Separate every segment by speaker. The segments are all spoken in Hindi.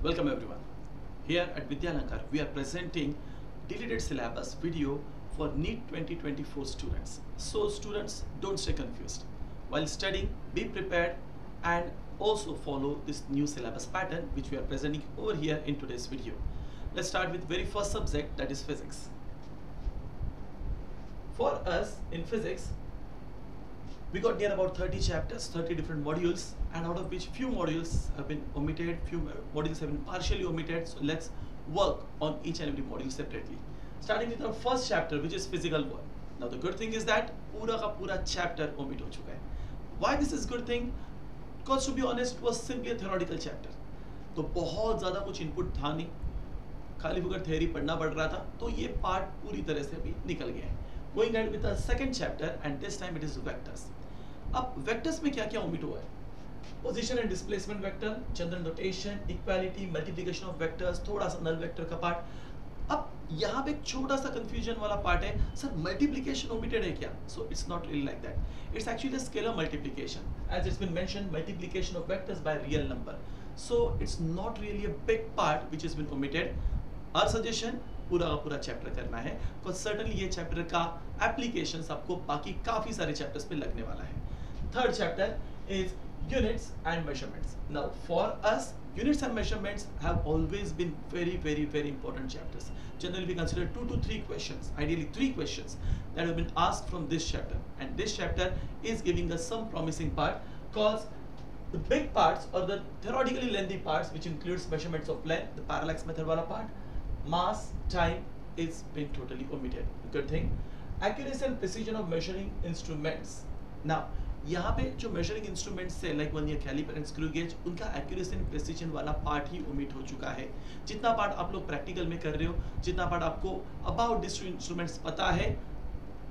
Speaker 1: Welcome everyone. Here at Vidyalankar, we are presenting deleted syllabus video for NEET 2024 students. So students, don't stay confused. While studying, be prepared and also follow this new syllabus pattern which we are presenting over here in today's video. Let's start with very first subject, that is physics. For us in physics, we got near about 30 chapters, 30 different modules, and out of which few modules have been omitted, few modules have been partially omitted. So let's work on each and every module separately. Starting with our first chapter, which is physical world. Now the good thing is that पूरा का पूरा chapter omit हो चुका है. Why this is good thing? Because to be honest, it was simply a theoretical chapter. तो बहुत ज़्यादा कुछ input था नहीं, खाली फुकट theory पढ़ना पड़ रहा था, तो ये part पूरी तरह से अभी निकल गया है. Going ahead with the second chapter, and this time it is vectors. अब वेक्टर्स में क्या क्या ओमिट हुआ है? Position and displacement vector, general notation, equality, multiplication of vectors, थोड़ा सा नल वेक्टर का पार्ट. अब यहाँ पे एक छोटा सा कंफ्यूजन वाला पार्ट है, सर मल्टीप्लिकेशन ओमिटेड है क्या? So it's not really like that. It's actually a scalar multiplication, as it's been mentioned, multiplication of vectors by real number. So it's not really a big part which has been omitted. Our suggestion, पूरा का पूरा चैप्टर करना है, बिकॉज सर्टेनली ये चैप्टर का एप्लीकेशंस आपको बाकी काफी सारे चैप्टर्स पे लगने वाला है. Third chapter is units and measurements. Now for us, units and measurements have always been very important chapters. Generally we consider 2 to 3 questions, ideally 3 questions that have been asked from this chapter, and this chapter is giving us some promising part, because the big parts or the theoretically lengthy parts, which includes measurements of length, the parallax method wala part, mass, time, is been totally omitted. Good thing. Accuracy and precision of measuring instruments. Now यहाँ पे जो मेजरिंग इंस्ट्रूमेंट्स से like vernier calliper and screw gauge, उनका एक्यूरेसी एंड प्रिसीजन वाला पार्ट ही ओमिट हो चुका है. जितना पार्ट आप लोग प्रैक्टिकल में कर रहे हो, जितना पार्ट आपको अबाउट दिस इंस्ट्रूमेंट्स पता है,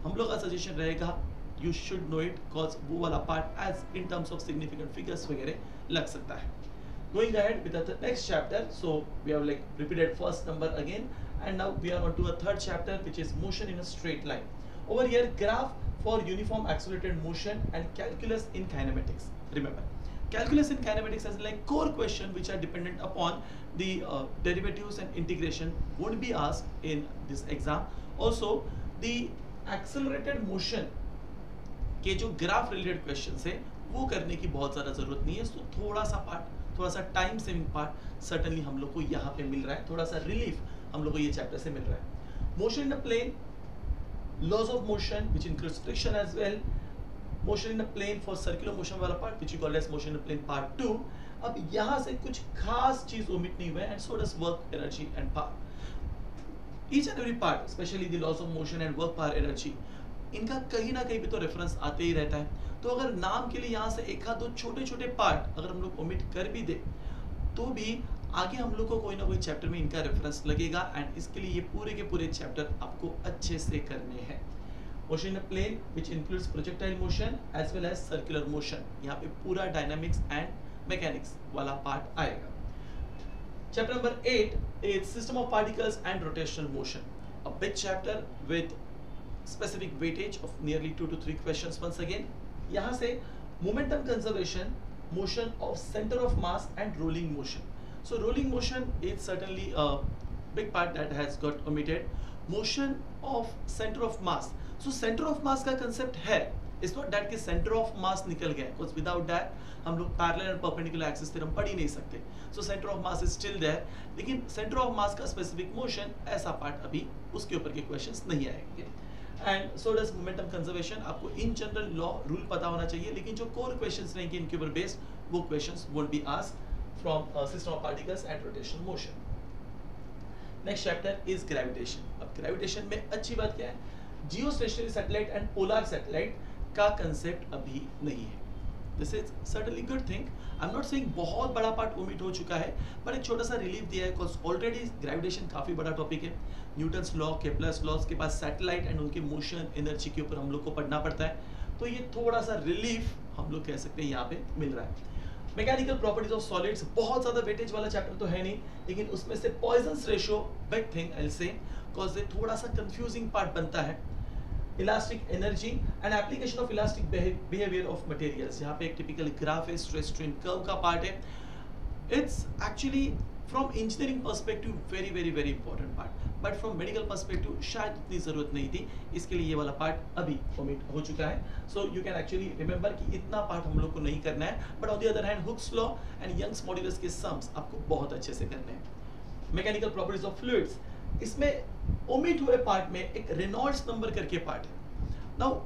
Speaker 1: हम लोग का सजेशन रहेगा you should know it, because वो वाला part as in terms of significant figures वगैरह लग सकता है. Going ahead with the next chapter, so we have like repeated first number again, and now we are on to a third chapter, which is motion in a straight line. Over here, graph for uniform accelerated motion and calculus in kinematics. Remember, calculus in kinematics is like core question which are dependent upon the derivatives and integration won't be asked in this exam. Also, the accelerated motion के जो ग्राफ रिलेटेड क्वेश्चंस है वो करने की बहुत ज़्यादा ज़रूरत नहीं है. तो थोड़ा सा पार्ट, थोड़ा सा टाइम सेविंग पार्ट सर्टनली हम लोग को यहाँ पे मिल रहा है, थोड़ा सा रिलीफ हम लोग को ये चैप्टर से मिल रहा है. Motion in a plane, laws of motion which includes friction as well, motion in a plane for circular motion वाला part which we call as motion in a plane part 2. अब यहाँ से कुछ खास चीज ओमिट नहीं हुआ है, and so does work, energy and power. Each and every part, especially the laws of motion and work, power, energy, इनका कहीं ना कहीं भी तो रेफरेंस आते ही रहता है. तो अगर नाम के लिए यहाँ से एक आध दो छोटे छोटे पार्ट अगर हम लोग ओमिट कर भी दे तो भी आगे हम लोग को कोई ना कोई चैप्टर में इनका रेफरेंस लगेगा, एंड इसके लिए ये पूरे के पूरे चैप्टर आपको अच्छे से करने हैं. Motion in a plane which includes projectile motion as well as circular motion, यहाँ पे पूरा डायनामिक्स एंड मैकेनिक्स वाला पार्ट आएगा. Chapter number 8 is system of particles and rotational motion, a big chapter with specific weightage of nearly 2 to 3 questions. Once again यहाँ से momentum conservation, motion of center of mass and rolling motion. So rolling motion is certainly a big part that has got omitted. Motion of center of mass. So center of mass का concept है. It's not that कि center of mass निकल गया, because without that हम लोग parallel and perpendicular axis theorem पढ़ ही नहीं सकते. So center of mass is still there. लेकिन center of mass का specific motion ऐसा part अभी उसके ऊपर के questions नहीं आएंगे. And so does momentum conservation. आपको इन जनरल लॉ रूल पता होना चाहिए, लेकिन जो कोर क्वेश्चंस रहेंगे इनके ऊपर बेस्ड वो questions won't be asked from system of particles and rotational motion. Next chapter is gravitation. अब ग्रेविटेशन में अच्छी बात क्या है, जियो stationery satellite and polar satellite का कंसेप्ट अभी नहीं है. This is certainly good thing. I am not saying बहुत बड़ा पार्ट ओमिट हो चुका है, पर एक छोटा सा रिलीफ दिया है, बिकॉज ऑलरेडी ग्रेविटेशन काफी बड़ा टॉपिक है. न्यूटन्स लॉ, केप्लर्स लॉज के पास सैटेलाइट एंड उनके मोशन एनर्जी के ऊपर हम लोग को पढ़ना पड़ता है, तो ये थोड़ा सा रिलीफ हम लोग कह सकते हैं यहाँ पे मिल रहा है. मैकेनिकल प्रॉपर्टीज ऑफ सॉलिड्स, बहुत ज्यादा वेटेज वाला चैप्टर तो है नहीं, लेकिन उसमें से Poisson's ratio big thing I will say, because ये थोड़ा सा कंफ्यूजिंग पार्ट बनता है. Elastic energy and application of elastic behaviour of materials, यहाँ पे एक टिपिकल ग्राफ है, स्ट्रेस स्ट्रेन कर्व का पार्ट है. It's actually from engineering perspective very very very important part, but from medical perspective शायद उतनी ज़रूरत नहीं थी, इसके लिए ये वाला पार्ट अभी ओमिट हो चुका है। So you can actually remember कि इतना पार्ट हम लोग को नहीं करना है, but on the other hand Hooke's law and Young's modulus के सम्स आपको बहुत अच्छे से करने हैं। मैकेनिकल प्रॉपर्टीज ऑफ फ्लूइड्स, इसमें ओमिट हुए पार्ट में एक रेनॉल्ड्स नंबर करके पार्ट है। नाउ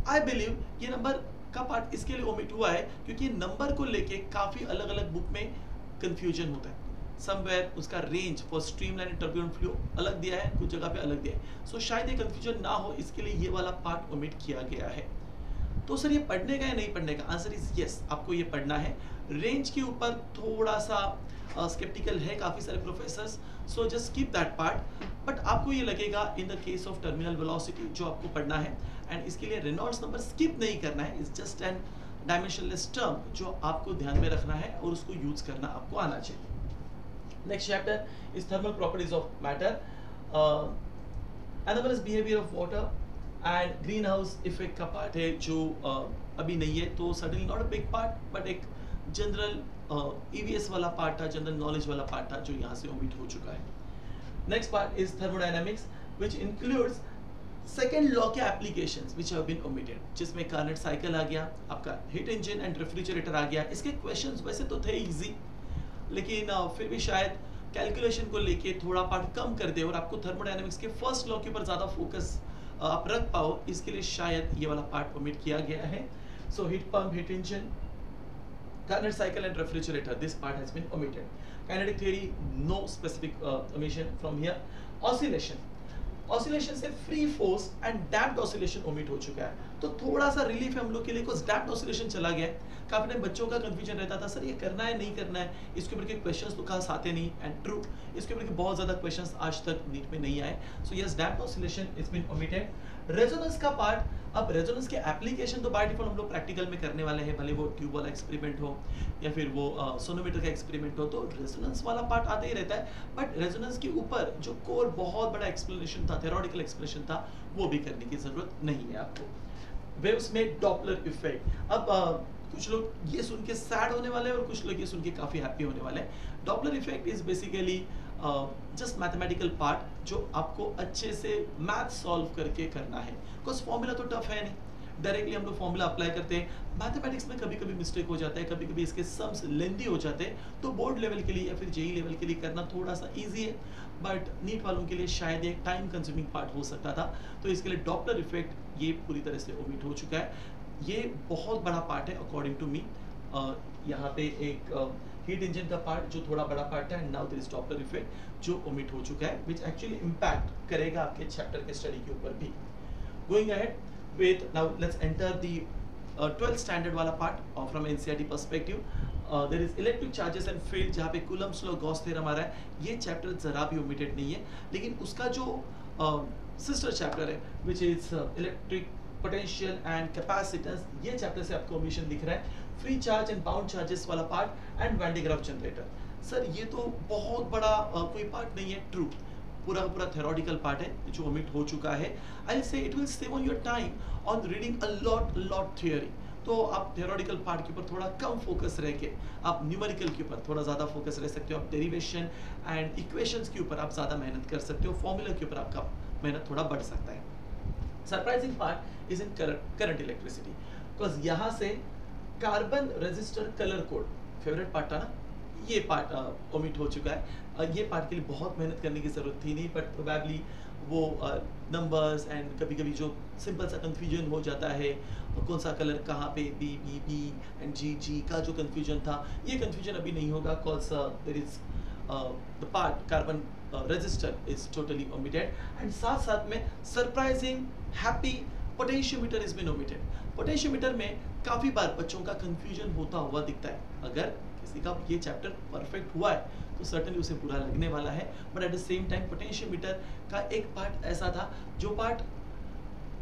Speaker 1: आई बिलीव ये नंबर का पार्ट इसके लिए ओमिट हुआ है क्योंकि नंबर को लेके काफ़ी अलग अलग बुक में कंफ्यूजन होता है। समवेयर उसका range for streamline and turbulent flow अलग दिया है, कुछ जगह पे अलग दिया है। सो शायद ये कंफ्यूजन ना हो, इसके लिए ये वाला पार्ट ओमिट किया गया है। तो सर ये पढ़ने का या नहीं पढ़ने का? आंसर इज यस, आपको ये पढ़ना है। रेंज के ऊपर थोड़ा सा स्केप्टिकल है काफ़ी सारे professors, so just keep that part. But आपको ये लगेगा in the case of terminal velocity जो आपको पढ़ना है, एंड इसके लिए रेनॉल्ड्स नंबर स्किप नहीं करना है। It's just an dimensionless term जो आपको ध्यान में रखना है और उसको यूज करना आपको आना चाहिए। Next chapter is thermal properties of matter, another is behaviour of water and greenhouse effect का पार्ट है जो अभी नहीं है, तो suddenly not a big part but एक जनरल ईवीएस वाला पार्ट था, जनरल नॉलेज वाला पार्ट था जो यहाँ से ओमिट हो चुका है। Next part is thermodynamics which includes second law के applications which have been omitted, जिसमें कार्नेट साइकिल आ गया, आपका हीट इंजन एंड रेफ्रिजरेटर आ गया। इसके क्वेश्चंस वैसे तो थे इजी, लेकिन फिर भी शायद कैलकुलेशन को लेके थोड़ा पार्ट कम कर दे और आपको थर्मोडायनामिक्स के फर्स्ट लॉ के ऊपर ज़्यादा फोकस आप रख पाओ, इसके लिए शायद ये वाला पार्ट ओमिट किया गया है। So heat pump, heat engine, Carnot cycle and refrigerator, this part has been omitted. Kinetic theory, no specific omission from here. Oscillation, oscillation से free force and damped oscillation omit हो चुका है, तो थोड़ा सा रिलीफ है हम लोग के लिए, कुछ damped oscillation चला गया है। काफी टाइम बच्चों का कंफ्यूजन रहता था, सर ये करना है नहीं करना है, इसके ऊपर के क्वेश्चंस तो खास आते नहीं, एंड ट्रू इसके ऊपर के बहुत ज्यादा क्वेश्चंस आज तक नीट में नहीं आए। So yes, damped oscillation is been omitted. Resonance का पार्ट, अब रेजोनेंस के एप्लीकेशन तो बाय डिफॉल्ट हम लोग प्रैक्टिकल में करने वाले हैं, भले वो ट्यूब वाला एक्सपेरिमेंट हो या फिर वो सोनोमीटर का एक्सपेरिमेंट हो, तो रेजोनेंस वाला पार्ट आता ही रहता है। बट रेजोनेंस के ऊपर जो कोर बहुत बड़ा एक्सप्लेनेशन था, थ्योरेटिकल एक्सप्लेनेशन था, वो भी करने की जरूरत नहीं है आपको। वेव्स में डॉपलर इफेक्ट, अब कुछ लोग ये सुन के सैड होने वाले हैं और कुछ लोग ये सुन के काफ़ी हैप्पी होने वाले हैं। Doppler effect is basically just mathematical part जो आपको अच्छे से मैथ सॉल्व करके करना है, बिकॉज फॉर्मूला तो टफ है नहीं, डायरेक्टली हम लोग फॉर्मूला अप्लाई करते हैं। मैथमेटिक्स में कभी कभी मिस्टेक हो जाता है, कभी कभी इसके सम्स लेंदी हो जाते हैं, तो बोर्ड लेवल के लिए या फिर जेई लेवल के लिए करना थोड़ा सा ईजी है, बट नीट वालों के लिए शायद एक टाइम कंज्यूमिंग पार्ट हो सकता था, तो इसके लिए डॉपलर इफेक्ट ये पूरी तरह से ओमिट हो चुका है। ये बहुत बड़ा पार्ट है अकॉर्डिंग टू मी। यहाँ पे एक हीट इंजन का पार्ट जो थोड़ा बड़ा पार्ट है, and now there is Doppler effect जो ओमिट हो चुका है, व्हिच एक्चुअली इम्पैक्ट करेगा आपके चैप्टर के स्टडी के ऊपर भी। Going ahead with, now let's enter the 12th standard वाला part from NCERT perspective. There is electric charges and field, जहाँ पे कूलम्ब्स लॉ, गॉस थ्योरम आ रहा है। ये चैप्टर जरा भी ओमिटेड नहीं है, लेकिन उसका जो सिस्टर चैप्टर है which is electric potential and capacitance, ये चैप्टर से आपको ओमिशन दिख रहा है। Free charge and bound charges वाला part and Van de Graaff generator, sir ये तो बहुत बड़ा कोई पार्ट नहीं है, ट्रू पूरा पूरा थ्योरेटिकल पार्ट है जो ओमिट हो चुका है। आई विल से it will save on your time on reading a lot theory, तो आप थ्योरेटिकल पार्ट के ऊपर थोड़ा कम फोकस रह के आप न्यूमेरिकल के ऊपर थोड़ा ज़्यादा फोकस रह सकते हो, आप डेरिवेशन एंड इक्वेशंस के ऊपर आप ज़्यादा मेहनत कर सकते हो, फॉर्मूला के ऊपर आपका मेहनत थोड़ा बढ़ सकता है। Surprising part is in current electricity, because यहाँ से carbon resistor colour code favourite part था ना, ये पार्ट ओमिट हो चुका है। ये पार्ट के लिए बहुत मेहनत करने की ज़रूरत थी नहीं, बट प्रोबेबली वो नंबर्स एंड कभी कभी जो सिंपल सा कन्फ्यूजन हो जाता है, कौन सा कलर कहाँ पे, B B B and G G का जो कन्फ्यूजन था, ये कन्फ्यूजन अभी नहीं होगा, cause there is the part carbon resistor is totally omitted. And साथ साथ में surprising happy potentiometer is been omitted. Potentiometer में काफ़ी बार बच्चों का कन्फ्यूजन होता हुआ दिखता है, अगर किसी का ये चैप्टर परफेक्ट हुआ है तो सर्टनली उसे बुरा लगने वाला है, but at the same time potentiometer का एक पार्ट ऐसा था जो पार्ट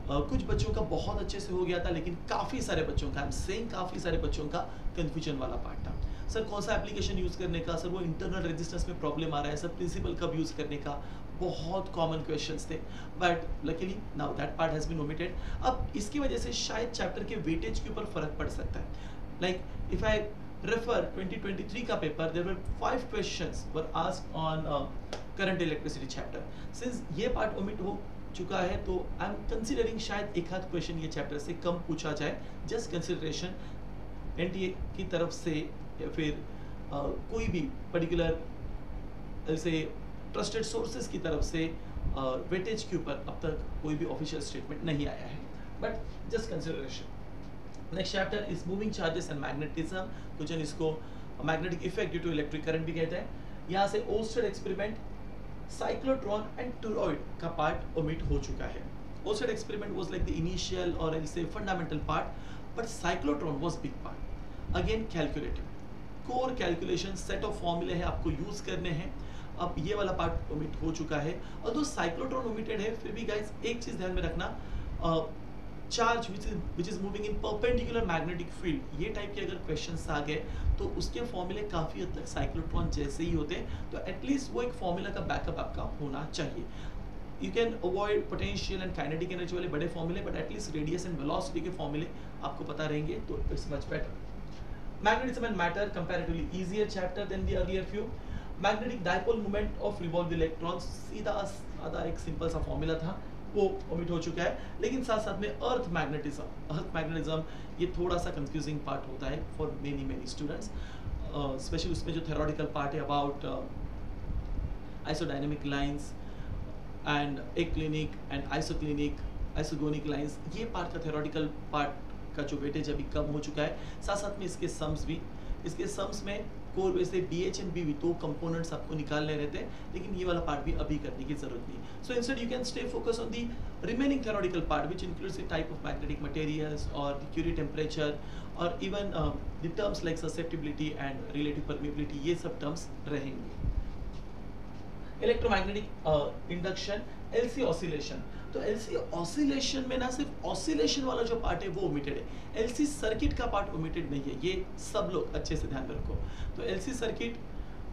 Speaker 1: कुछ बच्चों का बहुत अच्छे से हो गया था, लेकिन काफ़ी सारे बच्चों का, आई एम सेइंग काफ़ी सारे बच्चों का कन्फ्यूजन वाला पार्ट था। सर कौन सा एप्लीकेशन यूज़ करने का, सर वो इंटरनल रेजिस्टेंस में प्रॉब्लम आ रहा है, सर प्रिंसिपल कब यूज़ करने का, बहुत कॉमन क्वेश्चंस थे, but luckily now that part has been omitted. अब इसकी वजह से शायद चैप्टर के वेटेज के ऊपर फर्क पड़ सकता है। लाइक इफ आई refer 2023 का paper, there were 5 questions were asked on current electricity chapter. Since ये part omit हो चुका है तो आई एम कंसिडरिंग शायद एक आध क्वेश्चन ये चैप्टर से कम पूछा जाए, जस्ट कंसिडरेशन एनटीए की तरफ से या फिर कोई भी पर्टिकुलर ऐसे ट्रस्टेड सोर्सेज की तरफ से वेटेज के ऊपर अब तक कोई भी ऑफिशियल स्टेटमेंट नहीं आया है, but just consideration. Next chapter is moving charges and magnetism, कुछ जन इसको magnetic effect due to electric current भी कहते हैं। यहाँ से Oersted experiment, cyclotron and toroid का पार्ट ओमिट हो चुका है। Oersted experiment was like the initial और I say fundamental part, but cyclotron was big part. Again calculative, core calculation, set of फॉर्मूले है आपको यूज करने हैं। अब ये वाला पार्ट ओमिट हो चुका है, और दो साइक्लोट्रॉन ओमिटेड है, फिर भी गाइस एक चीज ध्यान में रखना, charge which is moving in perpendicular magnetic field, ये टाइप के अगर क्वेश्चंस आ गए तो उसके फॉर्मूले काफी हद तक साइक्लोट्रॉन जैसे ही होते हैं, तो एटलीस्ट वो एक फॉर्मूला का बैकअप आपका होना चाहिए। You can avoid potential and kinetic energy वाले बड़े फॉर्मूले, but at least radius and velocity के फॉर्मूले आपको पता रहेंगे तो it's much better. Magnetism and matter comparatively easier chapter than the earlier few. Magnetic dipole moment of revolve electrons, सीधा साधा एक सिंपल सा फॉर्मूला था, वो ओमिट हो चुका है। लेकिन साथ साथ में अर्थ मैग्नेटिज्म ये थोड़ा सा कंफ्यूजिंग पार्ट होता है फॉर मेनी स्टूडेंट्स, स्पेशली उसमें जो थ्योरेटिकल पार्ट है about isodynamic lines and aclinic and isogonic lines, ये पार्ट का थ्योरेटिकल पार्ट का जो वेटेज अभी कम हो चुका है। साथ साथ में इसके सम्स भी, इसके सम्स में कोर वैसे BH एंड BV दो कंपोनेंट्स आपको निकालने रहते हैं, लेकिन ये वाला पार्ट भी अभी करने की जरूरत नहीं। So instead you can stay focus on the remaining theoretical part which includes the type of magnetic materials और द क्यूरी टेम्परेचर और even the terms like susceptibility and relative permeability, ये सब टर्म्स रहेंगे। इलेक्ट्रोमैग्नेटिक इंडक्शन, LC ऑसिलेशन, तो LC ऑसिलेशन में ना सिर्फ ऑसिलेशन वाला जो पार्ट है वो ओमिटेड है, LC सर्किट का पार्ट ओमिटेड नहीं है, ये सब लोग अच्छे से ध्यान में रखो। तो LC सर्किट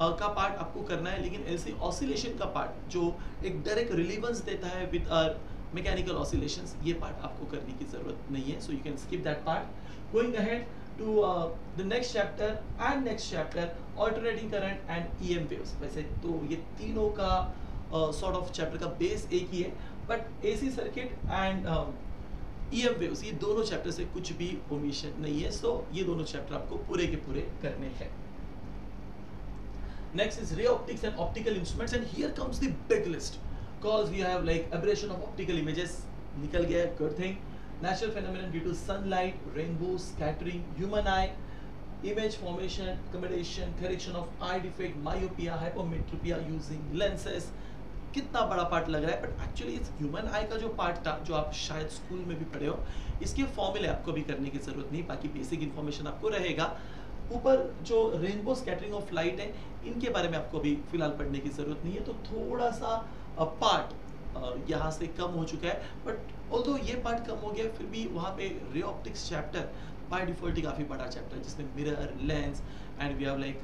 Speaker 1: का पार्ट आपको करना है, लेकिन LC ऑसिलेशन का पार्ट जो एक डायरेक्ट रिलेवेंस देता है विद आवर मैकेनिकल ऑसिलेशंस, ये पार्ट आपको करने की जरूरत नहीं है, so you can skip that part. Going ahead to the next chapter alternating current and EM waves। वैसे तो ये तीनों का sort of चैप्टर का बेस एक ही है, but AC circuit and EM waves ये दोनों चैप्टर से कुछ भी ओमिशन नहीं है, सो ये दोनों चैप्टर आपको पूरे के पूरे करने हैं। Next is ray optics and optical instruments, and here comes the big list, cause we have like aberration of optical images, निकल गया, good thing। Natural phenomenon due to sunlight, rainbow, scattering, human eye, image formation, accommodation, correction of eye defect, myopia, hypermetropia using lenses। कितना बड़ा पार्ट लग रहा है, बट एक्चुअली इस ह्यूमन आई का जो पार्ट था, जो आप शायद स्कूल में भी पढ़े हो, इसके फॉर्मूले आपको भी करने की जरूरत नहीं, बाकी बेसिक इन्फॉर्मेशन आपको रहेगा। ऊपर जो रेनबो स्कैटरिंग ऑफ लाइट है, इनके बारे में आपको अभी फिलहाल पढ़ने की जरूरत नहीं है, तो थोड़ा सा पार्ट यहाँ से कम हो चुका है, बट ऑल्दो ये पार्ट कम हो गया, फिर भी वहाँ पे ray optics chapter by default ही काफ़ी बड़ा चैप्टर है, जिसमें mirror, lens and we have like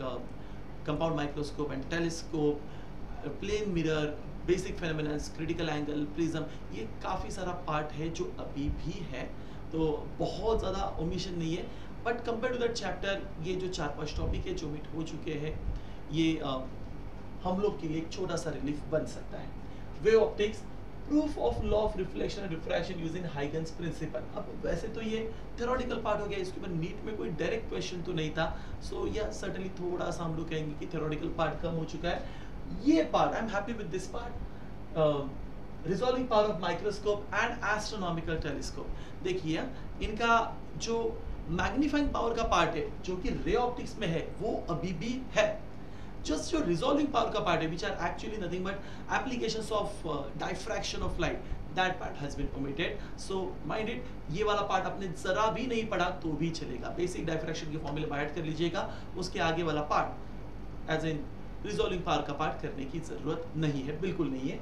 Speaker 1: compound microscope and telescope, plane mirror, basic phenomenons, critical angle, prism, ये काफ़ी सारा पार्ट है जो अभी भी है, तो बहुत ज़्यादा ओमिशन नहीं है, but compare to that chapter ये जो 4-5 टॉपिक है जो मिट हो चुके हैं, ये हम लोग के लिए एक छोटा सा रिलीफ बन सकता है। Wave optics, proof of law of reflection and refraction using Huygens principle. अब वैसे तो ये थ्योरेटिकल पार्ट हो गया, इसके ऊपर नीट में कोई डायरेक्ट क्वेश्चन तो नहीं था, सो या सर्टेनली थोड़ा सा हम लोग कहेंगे कि थ्योरेटिकल पार्ट कम हो चुका है। ये part I am happy with this part. Resolving power of microscope and astronomical telescope, देखिए इनका जो मैग्नीफाइंग पावर का पार्ट है जो कि रे ऑप्टिक्स में है, वो अभी भी है। जस्ट जो रिजॉल्विंग पावर का पार्ट है, which are actually nothing but applications of diffraction of light, that part has been omitted, so mind it, ये वाला पार्ट आपने जरा भी नहीं पढ़ा तो भी चलेगा, बेसिक डाइफ्रैक्शन के फॉर्मूले बाय कर लीजिएगा, उसके आगे वाला part as in resolving power का पार्ट करने की जरूरत नहीं है, बिल्कुल नहीं है।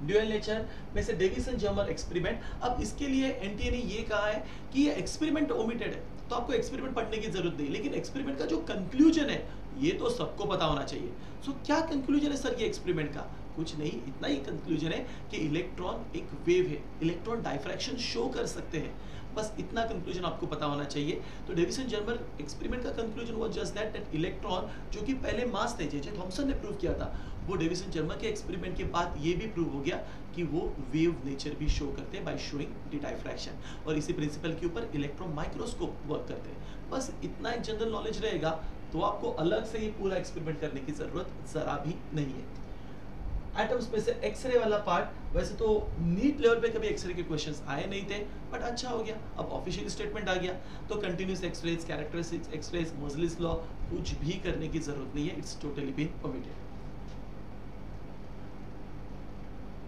Speaker 1: ड्यूअल नेचर में से डेविसन जर्मर एक्सपेरिमेंट, अब इसके लिए एनटीए ने ये कहा है कि ये एक्सपेरिमेंट ओमिटेड है, तो आपको एक्सपेरिमेंट पढ़ने की जरूरत नहीं, लेकिन एक्सपेरिमेंट का जो कंक्लूजन है ये तो सबको पता होना चाहिए। सो क्या कंक्लूजन है सर ये एक्सपेरिमेंट का? कुछ नहीं, इतना ही कंक्लूजन है कि इलेक्ट्रॉन एक वेव है, इलेक्ट्रॉन डाइफ्रैक्शन शो कर सकते हैं, बस इतना कंक्लूजन आपको पता होना चाहिए। तो डेविसन जर्मर एक्सपेरिमेंट का conclusion was just that electron जो कि पहले मास थे, जे थॉमसन ने प्रूव किया था, वो डेविसन जर्मर के एक्सपेरिमेंट के बाद ये भी प्रूव हो गया कि वो वेव नेचर भी शो करते हैं बाय शोइंग द डायफ्रैक्शन, और इसी प्रिंसिपल के ऊपर इलेक्ट्रॉन माइक्रोस्कोप वर्क करते हैं। बस इतना एक जनरल नॉलेज रहेगा तो आपको अलग से ये पूरा एक्सपेरिमेंट करने की जरूरत जरा भी नहीं है। एटम्स में से एक्सरे वाला पार्ट, वैसे तो नीट लेवल पे कभी एक्सरे के क्वेश्चंस आए नहीं थे, बट अच्छा हो गया, अब ऑफिशियल स्टेटमेंट आ गया, तो continuous X-rays, characteristics X-rays, Moseley's law कुछ भी करने की जरूरत नहीं है, it's totally been omitted.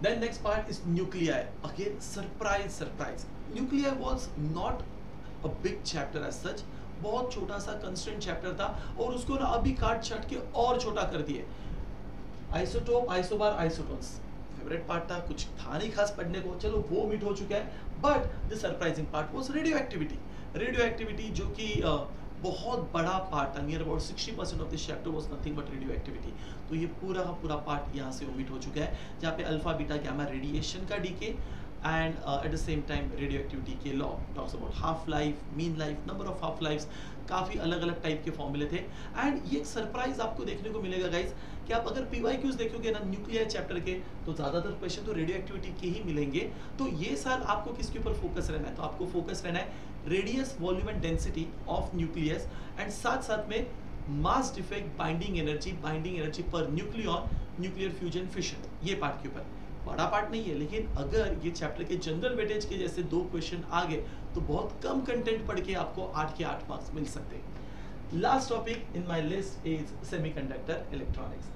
Speaker 1: Then next part is nuclei. Again, surprise. Nuclei was not a big chapter as such. बहुत छोटा सा कंस्टेंट चैप्टर था और उसको ना अभी काट छाट के और छोटा कर दिए। Isotope, isobar, isotones favourite part था, कुछ था नहीं खास पढ़ने को, चलो वो मिट हो चुका है। But the surprising part was radio activity जो कि बहुत बड़ा पार्ट था, near about 60% of this chapter was nothing but radio activity. तो ये पूरा का पूरा पार्ट यहाँ से ओमिट हो चुका है, जहाँ पे अल्फा बीटा गामा रेडिएशन का decay and at the same time radioactivity के law, talks about half life, mean life, number of half lives, काफ़ी अलग अलग टाइप के फॉर्मूले थे। एंड ये एक सरप्राइज आपको देखने को मिलेगा गाइज कि आप अगर PYQs देखोगे ना न्यूक्लियर चैप्टर के, तो ज़्यादातर क्वेश्चन तो रेडियो एक्टिविटी के ही मिलेंगे। तो ये साल आपको किसके ऊपर फोकस रहना है, तो आपको फोकस रहना है radius, volume and density of nucleus, and साथ साथ में mass defect, binding energy per nucleon, nuclear fusion fission, ये पार्ट के ऊपर। बड़ा पार्ट नहीं है, लेकिन अगर ये चैप्टर के जनरल वेटेज के जैसे 2 क्वेश्चन आ गए तो बहुत कम कंटेंट पढ़ के आपको 8 के 8 मार्क्स मिल सकते हैं। Last topic in my list is semiconductor electronics,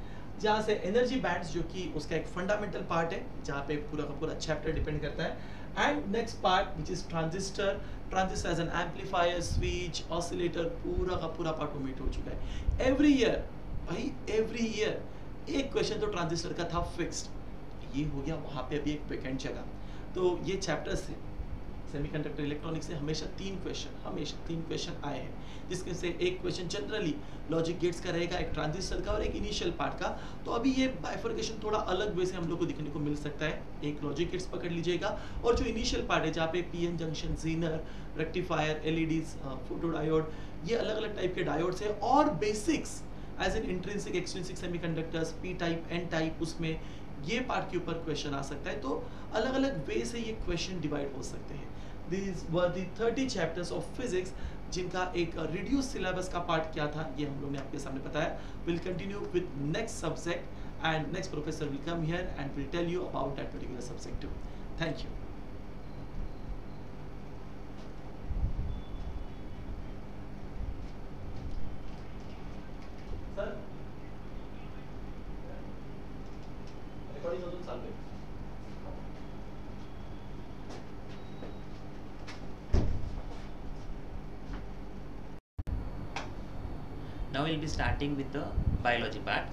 Speaker 1: जहाँ से एनर्जी बैंड्स, जो कि उसका एक फंडामेंटल पार्ट है, जहाँ पे पूरा का पूरा चैप्टर डिपेंड करता है। And next part which is transistor as an amplifier, switch, oscillator, पूरा का पूरा पार्ट ओमिट हो चुका है। एवरी ईयर एक क्वेश्चन तो ट्रांजिस्टर का था फिक्स्ड, ये हो गया वहाँ पे अभी एक वैकेंट जगह। तो ये चैप्टर्स है सेमीकंडक्टर इलेक्ट्रॉनिक्स से हमेशा 3 क्वेश्चन आए हैं, जिसके से एक क्वेश्चन जनरली लॉजिक गेट्स का रहेगा, एक ट्रांजिस्टर का और एक इनिशियल पार्ट का। तो अभी ये बाइफर्केशन थोड़ा अलग वे से हम लोग को देखने को मिल सकता है। एक लॉजिक गेट्स पकड़ लीजिएगा और जो इनिशियल पार्ट है, जहाँ पे PN junction, Zener, rectifier, LEDs, photo diode, ये अलग अलग टाइप के डायोड्स है, और basics as an intrinsic, extrinsic semiconductors, P type, N type, उसमें ये पार्ट के ऊपर क्वेश्चन आ सकता है। तो अलग अलग वे से ये क्वेश्चन डिवाइड हो सकते हैं। These were the 30 chapters of physics, जिनका एक रिड्यूस सिलेबस का पार्ट क्या था, ये हम लोग ने आपके सामने बताया। We'll continue with next subject and next professor will come here and will tell you about that particular subject too. Thank you. Sir, recording अजून चालू आहे.
Speaker 2: Now we'll be starting with the biology part.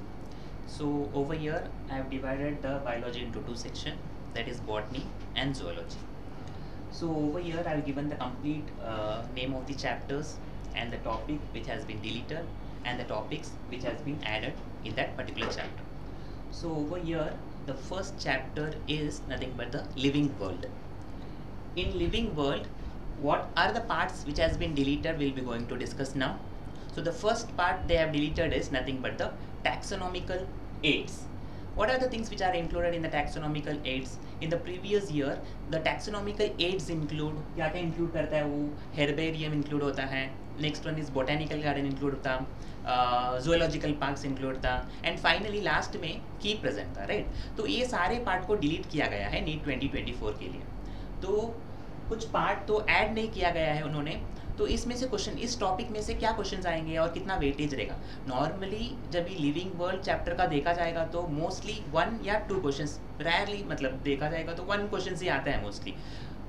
Speaker 2: So over here I have divided the biology into 2 sections, that is botany and zoology. So over here I have given the complete name of the chapters and the topic which has been deleted and the topics which has been added in that particular chapter. So over here the first chapter is nothing but the living world. In living world, what are the parts which has been deleted we'll be going to discuss now. So the first part they have deleted is nothing but the taxonomical aids. What are the things which are included in the taxonomical aids? In the previous year, the taxonomical aids include, क्या क्या include करता है वो, herbarium include होता है, next one is botanical garden include होता, zoological parks include था, and finally last में key present था, right? तो ये सारे part को delete किया गया है NEET 2024 के लिए। तो कुछ पार्ट तो ऐड नहीं किया गया है उन्होंने। तो इसमें से क्वेश्चन, इस टॉपिक में से क्या क्वेश्चंस आएंगे और कितना वेटेज रहेगा? नॉर्मली जब ये लिविंग वर्ल्ड चैप्टर का देखा जाएगा तो मोस्टली 1 या 2 क्वेश्चंस, रेयरली मतलब देखा जाएगा तो 1 क्वेश्चन ही आता है मोस्टली।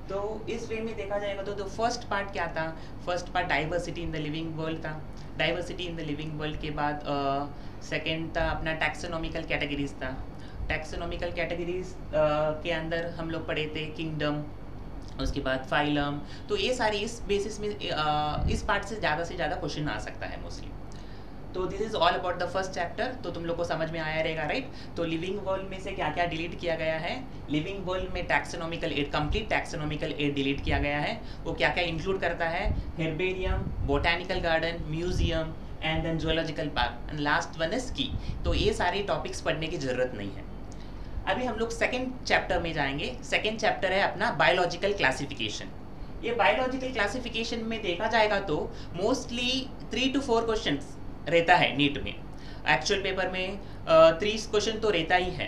Speaker 2: तो इस वे में देखा जाएगा तो फर्स्ट पार्ट क्या था? First part diversity in the living world था। Diversity in the living world के बाद सेकेंड था अपना टैक्सोनॉमिकल कैटेगरीज था। टैक्सोनॉमिकल कैटेगरीज के अंदर हम लोग पढ़े थे किंगडम, उसके बाद फाइलम। तो ये सारी इस बेसिस में इस पार्ट से ज़्यादा क्वेश्चन आ सकता है मोस्टली। तो this is all about the first chapter. तो तुम लोग को समझ में आया रहेगा, राइट। तो लिविंग वर्ल्ड में से क्या क्या डिलीट किया गया है, लिविंग वर्ल्ड में taxonomical aid, complete taxonomical aid delete किया गया है। वो क्या क्या इंक्लूड करता है, herbarium, botanical garden, museum and then zoological park and last one is key. तो ये सारे टॉपिक्स पढ़ने की जरूरत नहीं है। अभी हम लोग सेकेंड चैप्टर में जाएंगे। सेकेंड चैप्टर है अपना बायोलॉजिकल क्लासिफिकेशन। ये बायोलॉजिकल क्लासिफिकेशन में देखा जाएगा तो मोस्टली 3 to 4 क्वेश्चंस रहता है नीट में। एक्चुअल पेपर में 3 क्वेश्चन तो रहता ही है।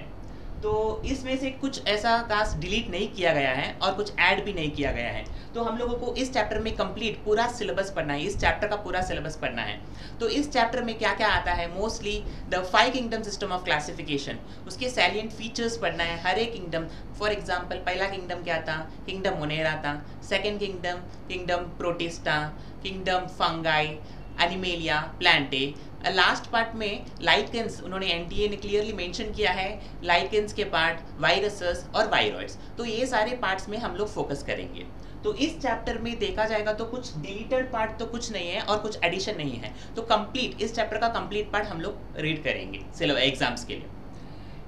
Speaker 2: तो इसमें से कुछ ऐसा खास डिलीट नहीं किया गया है और कुछ ऐड भी नहीं किया गया है। तो हम लोगों को इस चैप्टर में कंप्लीट पूरा सिलेबस पढ़ना है, इस चैप्टर का पूरा सिलेबस पढ़ना है। तो इस चैप्टर में क्या क्या आता है, mostly the 5 kingdom system of classification, उसके सैलिएंट फीचर्स पढ़ना है हर एक किंगडम। फॉर एग्जाम्पल पहला किंगडम क्या था, किंगडम मोनेरा था। Second kingdom, kingdom protista, kingdom fungi, animalia, Plantae. Last part में लाइकेंस, उन्होंने एनटीए ने क्लियरली मेंशन किया है, लाइकेंस के पार्ट, वायरसेस और वायरॉइड्स। तो ये सारे पार्ट्स में हम लोग फोकस करेंगे। तो इस चैप्टर में देखा जाएगा तो कुछ डिलीटेड पार्ट तो कुछ नहीं है और कुछ एडिशन नहीं है। तो कंप्लीट इस चैप्टर का कंप्लीट पार्ट हम लोग रीड करेंगे सिलेबस एग्जाम्स के लिए।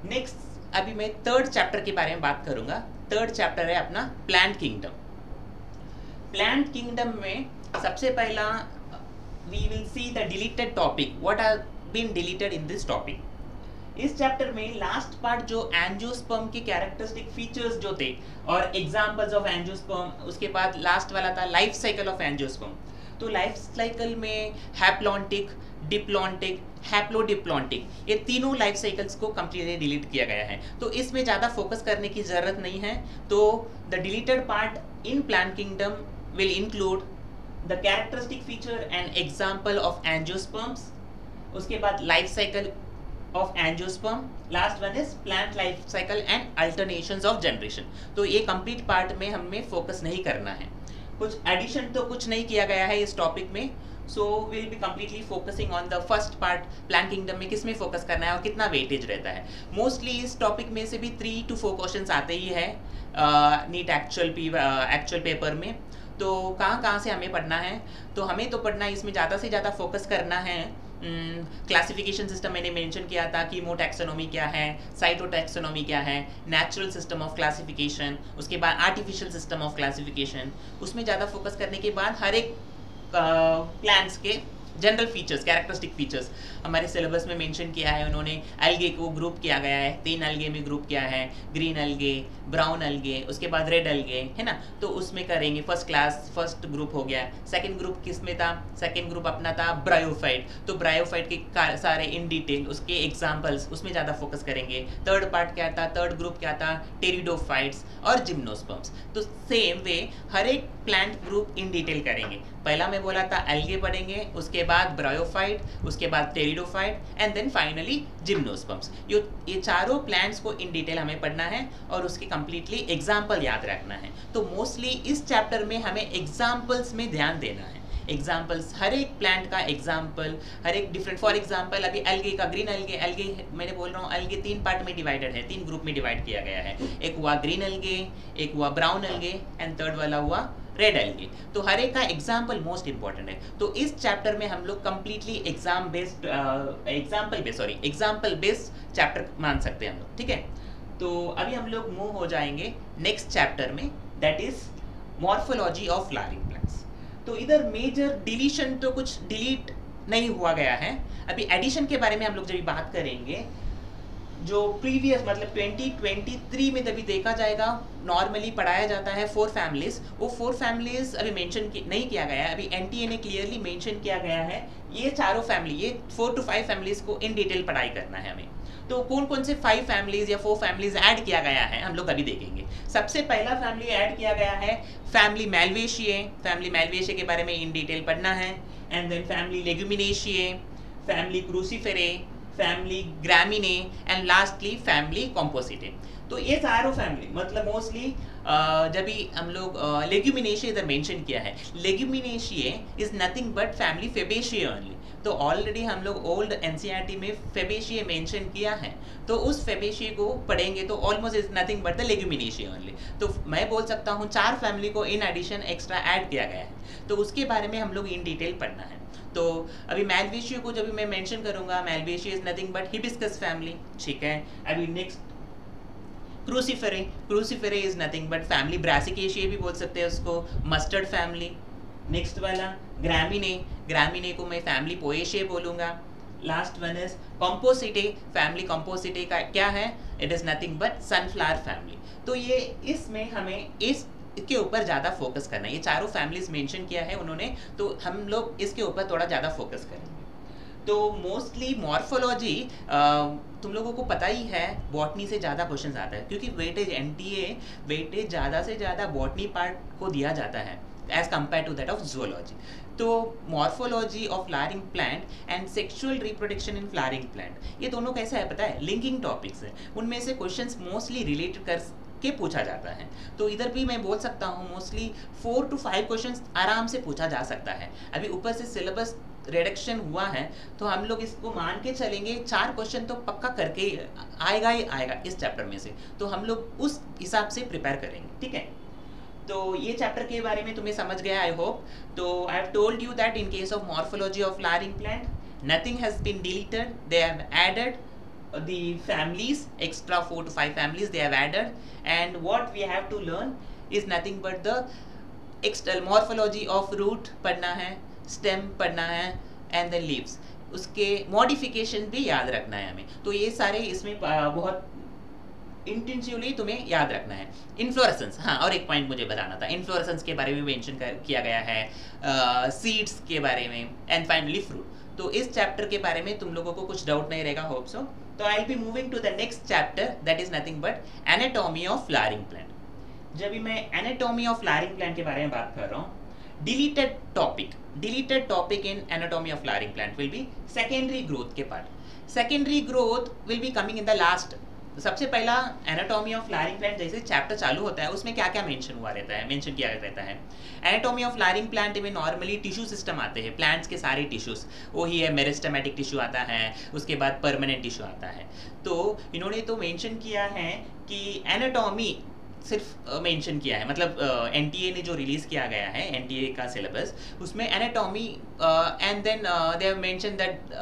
Speaker 2: नेक्स्ट अभी मैं थर्ड चैप्टर के बारे में बात करूंगा। थर्ड चैप्टर है अपना प्लांट किंगडम। प्लांट किंगडम में सबसे पहला we will see the deleted topic, what have been deleted in this topic। इस चैप्टर में लास्ट पार्ट जो एंजियोस्पर्म के कैरेक्टरिस्टिक फीचर्स जो थे और एग्जांपल्स ऑफ एंजियोस्पर्म, उसके बाद लास्ट वाला था लाइफ साइकिल ऑफ एंजियोस्पर्म। तो लाइफ साइकिल में हैप्लॉन्टिक, डिप्लॉन्टिक, हैप्लोडिप्लॉन्टिक, ये तीनों लाइफ साइकिल्स को कंप्लीटली डिलीट किया गया है। तो इसमें ज़्यादा फोकस करने की ज़रूरत नहीं है। तो the deleted part in plant kingdom will include the characteristic feature and example of angiosperms, उसके बाद life cycle of angiosperm, last one is plant life cycle and alternations of generation। तो ये complete part में हमें focus नहीं करना है, कुछ addition तो कुछ नहीं किया गया है इस topic में। So we'll be completely focusing on the first part, plant kingdom में किस में focus करना है और कितना weightage रहता है। Mostly इस topic में से भी 3 to 4 questions आते ही है नीट एक्चुअल पेपर में। तो कहाँ से हमें पढ़ना है, तो हमें तो पढ़ना है इसमें ज़्यादा से ज़्यादा फोकस करना है। क्लासिफिकेशन सिस्टम मैंने मेंशन किया था, कीमोटैक्सोनॉमी क्या है, साइटोटैक्सोनॉमी क्या है, नेचुरल सिस्टम ऑफ क्लासिफिकेशन, उसके बाद आर्टिफिशियल सिस्टम ऑफ क्लासिफिकेशन। उसमें ज़्यादा फोकस करने के बाद हर एक प्लांट्स के जनरल फीचर्स, कैरेक्टरिस्टिक फीचर्स हमारे सिलेबस में मेंशन किया है उन्होंने। एल्गे को ग्रुप किया गया है, 3 एल्गे में ग्रुप किया है, ग्रीन एल्गे, ब्राउन एल्गे, उसके बाद रेड एल्गे, है ना। तो उसमें करेंगे फर्स्ट ग्रुप हो गया। सेकंड ग्रुप किस में था, सेकंड ग्रुप अपना था ब्रायोफाइट। तो ब्रायोफाइट के सारे इन डिटेल उसके एग्जाम्पल्स, उसमें ज़्यादा फोकस करेंगे। थर्ड पार्ट क्या था, थर्ड ग्रुप क्या था, टेरिडोफाइट्स और जिम्नोस्पर्म्स। तो सेम वे हर एक प्लांट ग्रुप इन डिटेल करेंगे। पहला मैं बोला था एल्गे पढ़ेंगे, उसके बाद ब्रायोफाइट, उसके बाद pteridophyte and then finally gymnosperms. ये चारों प्लांट्स को इन डिटेल हमें पढ़ना है और उसके कंप्लीटली एग्जाम्पल याद रखना है। तो मोस्टली इस चैप्टर में हमें एग्जाम्पल्स में ध्यान देना है। एग्जाम्पल्स, हर एक प्लांट का एग्जाम्पल, हर एक डिफरेंट। फॉर एग्जाम्पल अभी एल्गे का, ग्रीन एल्गे मैंने बोल रहा हूँ, एल्गे 3 पार्ट में डिवाइडेड है, 3 ग्रुप में डिवाइड किया गया है। एक हुआ ग्रीन एल्गे, एक हुआ ब्राउन एल्गे एंड थर्ड वाला हुआ रेड एल्गे। तो हर एक का एग्जाम्पल मोस्ट इंपॉर्टेंट है। तो इस चैप्टर में हम लोग कंप्लीटली एग्जाम्पल बेस्ड चैप्टर मान सकते हैं हम लोग, ठीक है। तो अभी हम लोग मूव हो जाएंगे नेक्स्ट चैप्टर में, that is morphology of flowering plants. तो इधर मेजर डिलीशन तो कुछ डिलीट नहीं हुआ गया है। अभी एडिशन के बारे में हम लोग जब बात करेंगे, जो प्रीवियस मतलब 2023 में तभी देखा जाएगा नॉर्मली पढ़ाया जाता है 4 फैमिलीज। वो 4 फैमिलीज अभी मेंशन नहीं किया गया है। अभी एनटीए ने क्लियरली मेंशन किया गया है ये चारों फैमिली, ये 4 to 5 फैमिलीज को इन डिटेल पढ़ाई करना है हमें। तो कौन कौन से 5 फैमिलीज या 4 फैमिलीज ऐड किया गया है हम लोग अभी देखेंगे। सबसे पहला फैमिली ऐड किया गया है फैमिली मैल्वेशिए। फैमिली मैल्वेशिए के बारे में इन डिटेल पढ़ना है। And then family Leguminaceae, family Cruciferae, family Gramineae and lastly family Compositae. तो ये चारों फैमिली मतलब मोस्टली जब भी हम लोग लेग्यूमिनेशिए इधर मेंशन किया है, Leguminaceae is nothing but family Fabaceae only. तो ऑलरेडी हम लोग ओल्ड एनसीईआरटी में फेबेशिए मेंशन किया है, तो उस फेबेशिए को पढ़ेंगे तो almost is nothing but the Leguminaceae only. तो मैं बोल सकता हूँ 4 फैमिली को इन एडिशन एक्स्ट्रा ऐड किया गया है, तो उसके बारे में हम लोग इन डिटेल पढ़ना है। तो अभी मेलवेशिया को जब मैं मेंशन करूंगा, Malvaceae is nothing but hibiscus family, ठीक है। अभी next Cruciferae, Cruciferae is nothing but family Brassicaceae भी बोल सकते हैं उसको, मस्टर्ड फैमिली। नेक्स्ट वाला ग्रामिने, ग्रामिने को मैं फैमिली पोएशिया बोलूंगा। लास्ट वन इज कॉम्पोसिटे, फैमिली कॉम्पोसिटे का क्या है, it is nothing but sunflower family. तो ये इसमें हमें इसके ऊपर ज़्यादा फोकस करना है, ये चारों फैमिलीज मेंशन किया है उन्होंने, तो हम लोग इसके ऊपर थोड़ा ज़्यादा फोकस करेंगे। तो मोस्टली मॉर्फोलॉजी तुम लोगों को पता ही है बॉटनी से ज़्यादा क्वेश्चन आता है, क्योंकि वेटेज एनटीए वेटेज ज़्यादा से ज़्यादा बॉटनी पार्ट को दिया जाता है as compare to that of zoology. तो morphology of flowering plant and sexual reproduction in flowering plant, ये दोनों कैसा है पता है, लिंकिंग टॉपिक्स हैं, उनमें से क्वेश्चंस मोस्टली रिलेटेड कर के पूछा जाता है। तो इधर भी मैं बोल सकता हूँ मोस्टली 4 to 5 क्वेश्चंस आराम से पूछा जा सकता है। अभी ऊपर से सिलेबस रिडक्शन हुआ है तो हम लोग इसको मान के चलेंगे 4 क्वेश्चन तो पक्का करके आएगा ही आएगा इस चैप्टर में से, तो हम लोग उस हिसाब से प्रिपेयर करेंगे, ठीक है। तो ये चैप्टर के बारे में तुम्हें समझ गया आई होप। तो I have told you that in case of morphology of flowering plant nothing has been deleted, they have added the families, extra 4 to 5 families they have added, and what we have to learn is nothing but the external morphology of root पढ़ना है, stem पढ़ना है, and then leaves, उसके modification भी याद रखना है हमें। तो ये सारे इसमें बहुत इंटेंसिवली तुम्हें याद रखना है। इन्फ्लोरेसेंस, हाँ और एक पॉइंट मुझे बताना था, इन्फ्लोरेसेंस के बारे में मेंशन किया गया है, सीड्स के बारे में, एंड फाइनली फ्रूट। तो इस चैप्टर के बारे में तुम लोगों को कुछ डाउट नहीं रहेगा, होप सो। तो I will be moving to the next chapter that is nothing but anatomy of flowering plant. जब भी मैं एनाटॉमी ऑफ फ्लावरिंग प्लांट के बारे में बात कर रहा हूँ, deleted topic in anatomy of flowering plant will be secondary growth के part. Secondary growth will be coming in the last. सबसे पहला एनाटॉमी ऑफ फ्लावरिंग प्लांट जैसे चैप्टर चालू होता है उसमें क्या क्या मेंशन किया रहता है। एनाटॉमी ऑफ फ्लावरिंग प्लांट में नॉर्मली टिश्यू सिस्टम आते हैं, प्लांट्स के सारे टिश्यूज, वही है मेरिस्टेमेटिक टिश्यू आता है, उसके बाद परमानेंट टिश्यू आता है। तो इन्होंने तो मेंशन किया है कि एनाटॉमी सिर्फ मेंशन किया है, मतलब एनटीए ने जो रिलीज किया गया है एनटीए का सिलेबस, उसमें anatomy and then they have mention that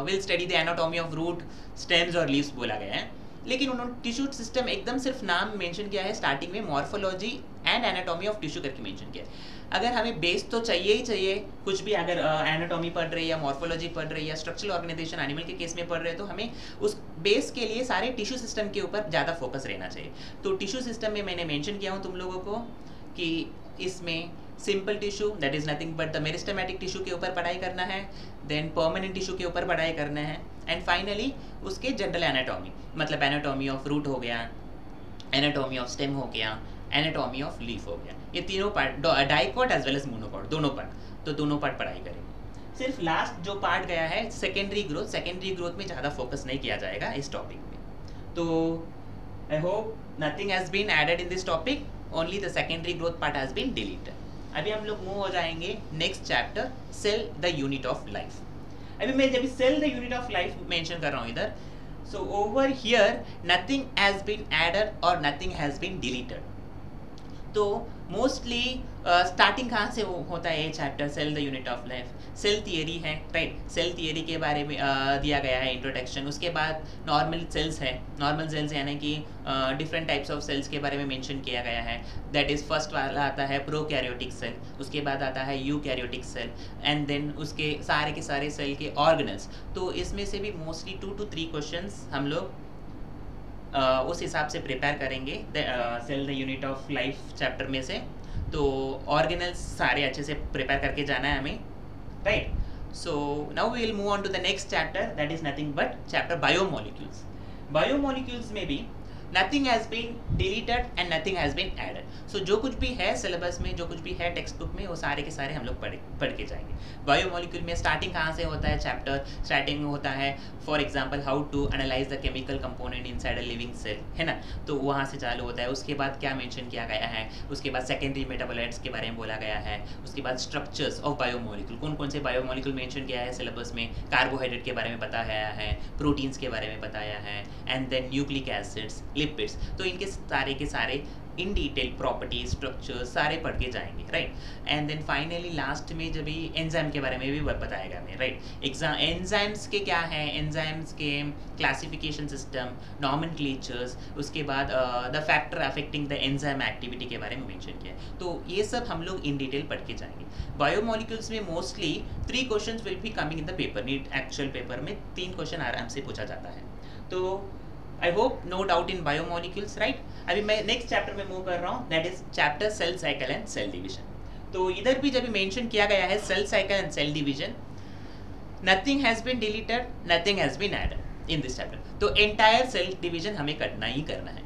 Speaker 2: will study the anatomy of root, stems और लीव्स बोला गया है। लेकिन उन्होंने टिश्यू सिस्टम एकदम सिर्फ नाम मेंशन किया है, स्टार्टिंग में morphology and anatomy of tissue करके मेंशन किया है। अगर हमें बेस तो चाहिए ही चाहिए, कुछ भी अगर एनाटॉमी पढ़ रहे या मॉर्फोलॉजी पढ़ रहे या स्ट्रक्चरल ऑर्गेनाइजेशन एनिमल के केस में पढ़ रहे, तो हमें उस बेस के लिए सारे टिश्यू सिस्टम के ऊपर ज़्यादा फोकस रहना चाहिए। तो टिश्यू सिस्टम में मैंने मेंशन किया हूँ तुम लोगों को कि इसमें simple tissue that is nothing but the meristematic tissue के ऊपर पढ़ाई करना है, देन परमानेंट टिश्यू के ऊपर पढ़ाई करना है, एंड फाइनली उसके जनरल एनाटॉमी, मतलब एनाटॉमी ऑफ रूट हो गया, एनाटॉमी ऑफ स्टेम हो गया, एनाटॉमी ऑफ लीफ हो गया। ये तीनों part, dicot as well as monocot, दोनों पार्ट, तो दोनों पार्ट पढ़ाई करेंगे। सिर्फ लास्ट जो पार्ट गया है सेकेंडरी ग्रोथ में ज़्यादा फोकस नहीं किया जाएगा इस टॉपिक में। तो I hope nothing has been added in this topic, only the secondary growth part has been deleted. अभी हम लोग मूव हो जाएंगे next chapter, cell the unit of life. अभी मैं जब cell the unit of life mention कर रहा हूँ इधर, so over here nothing has been added और नथिंग हैज़ बीन डिलीटेड। तो मोस्टली स्टार्टिंग कहाँ से होता है ये chapter, cell the unit of life, cell theory है, राइट। सेल थियरी के बारे में दिया गया है इंट्रोडक्शन, उसके बाद नॉर्मल सेल्स है, नॉर्मल सेल्स यानी कि डिफरेंट टाइप्स ऑफ सेल्स के बारे में मेंशन किया गया है। दैट इज़ फर्स्ट वाला आता है प्रोकैरियोटिक सेल, उसके बाद आता है यूकैरियोटिक सेल, एंड देन उसके सारे सेल के ऑर्गेनल्स। तो इसमें से भी मोस्टली 2 to 3 क्वेश्चंस हम लोग उस हिसाब से प्रिपेयर करेंगे cell the unit of life chapter में से। तो ऑर्गेनल्स सारे अच्छे से प्रिपेयर करके जाना है हमें, right. So now we will move on to the next chapter that is nothing but chapter biomolecules. Biomolecules में भी nothing has been deleted and nothing has been added. So जो कुछ भी है सिलेबस में, जो कुछ भी है टेक्स्ट बुक में, वो सारे के सारे हम लोग पढ़ के जाएंगे। बायोमोलिक्यूल में स्टार्टिंग कहाँ से होता है चैप्टर, स्टार्टिंग में होता है for example how to analyse the chemical component inside a living cell, है ना। तो वहाँ से चालू होता है, उसके बाद क्या मेंशन किया गया है, उसके बाद सेकेंडरी मेटाबोलाइट्स के बारे में बोला गया है, उसके बाद स्ट्रक्चर्स ऑफ बायोमोलिक्यूल, कौन कौन से बायोमोलिक्यूल मेंशन किया है सिलेबस में, कार्बोहाइड्रेट के बारे में बताया है, प्रोटीन्स के बारे में बताया है, and then nucleic acids, lipids, तो इनके सारे के सारे इन डिटेल प्रॉपर्टीज स्ट्रक्चर सारे पढ़ के जाएंगे, right. And then finally last में जब भी एंजाइम के बारे में भी बताएगा हमें, राइट। एंजाइम्स के क्या है, एंजाइम्स के क्लासिफिकेशन सिस्टम, नॉमेनक्लेचर्स, उसके बाद the factor affecting the enzyme activity के बारे में मेंशन किया है। तो ये सब हम लोग इन डिटेल पढ़ के जाएंगे। बायोमोलिक्यूल्स में mostly 3 questions will be coming in the paper, NEET actual paper में 3 क्वेश्चन आराम से पूछा जाता है। तो I hope no doubt in biomolecules, right. अभी मैं नेक्स्ट चैप्टर में मूव कर रहा हूँ, that is chapter cell cycle and cell division. तो इधर भी जब मेंशन किया गया है cell cycle and cell division, nothing has been deleted, nothing has been added in this chapter. तो एंटायर सेल डिवीजन हमें करना ही करना है।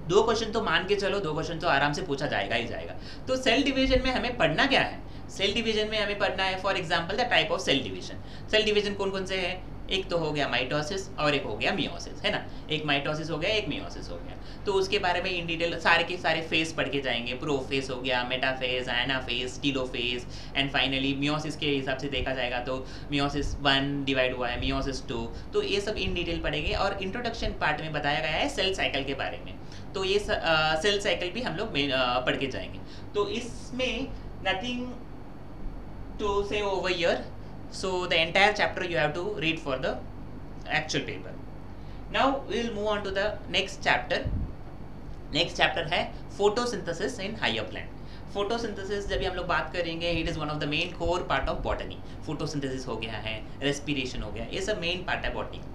Speaker 2: 2 क्वेश्चन तो मान के चलो, 2 क्वेश्चन तो आराम से पूछा जाएगा ही जाएगा। तो सेल डिवीजन में हमें पढ़ना क्या है? सेल डिवीजन में हमें पढ़ना है for example the type of cell division. Cell division कौन कौन से हैं? एक तो हो गया माइटोसिस और एक हो गया मियोसिस, है ना। एक माइटोसिस हो गया, एक मियोसिस हो गया। तो उसके बारे में इन डिटेल सारे के सारे फेज पढ़ के जाएंगे। प्रोफेज हो गया, metaphase, anaphase, telophase, and finally meiosis के हिसाब से देखा जाएगा तो मियोसिस 1 डिवाइड हुआ है, मियोसिस 2, तो ये सब इन डिटेल पढ़ेंगे। और इंट्रोडक्शन पार्ट में बताया गया है सेल साइकिल के बारे में, तो ये सेल साइकिल भी हम लोग पढ़ के जाएंगे। तो इसमें नथिंग टू से over here, so the entire chapter you have to read for the actual paper. Now we will move on to the next chapter. Next chapter है photosynthesis in higher plant. photosynthesis जब भी हम लोग बात करेंगे, it is one of the main core part of botany. photosynthesis हो गया है, respiration हो गया, ये सब main part है botany।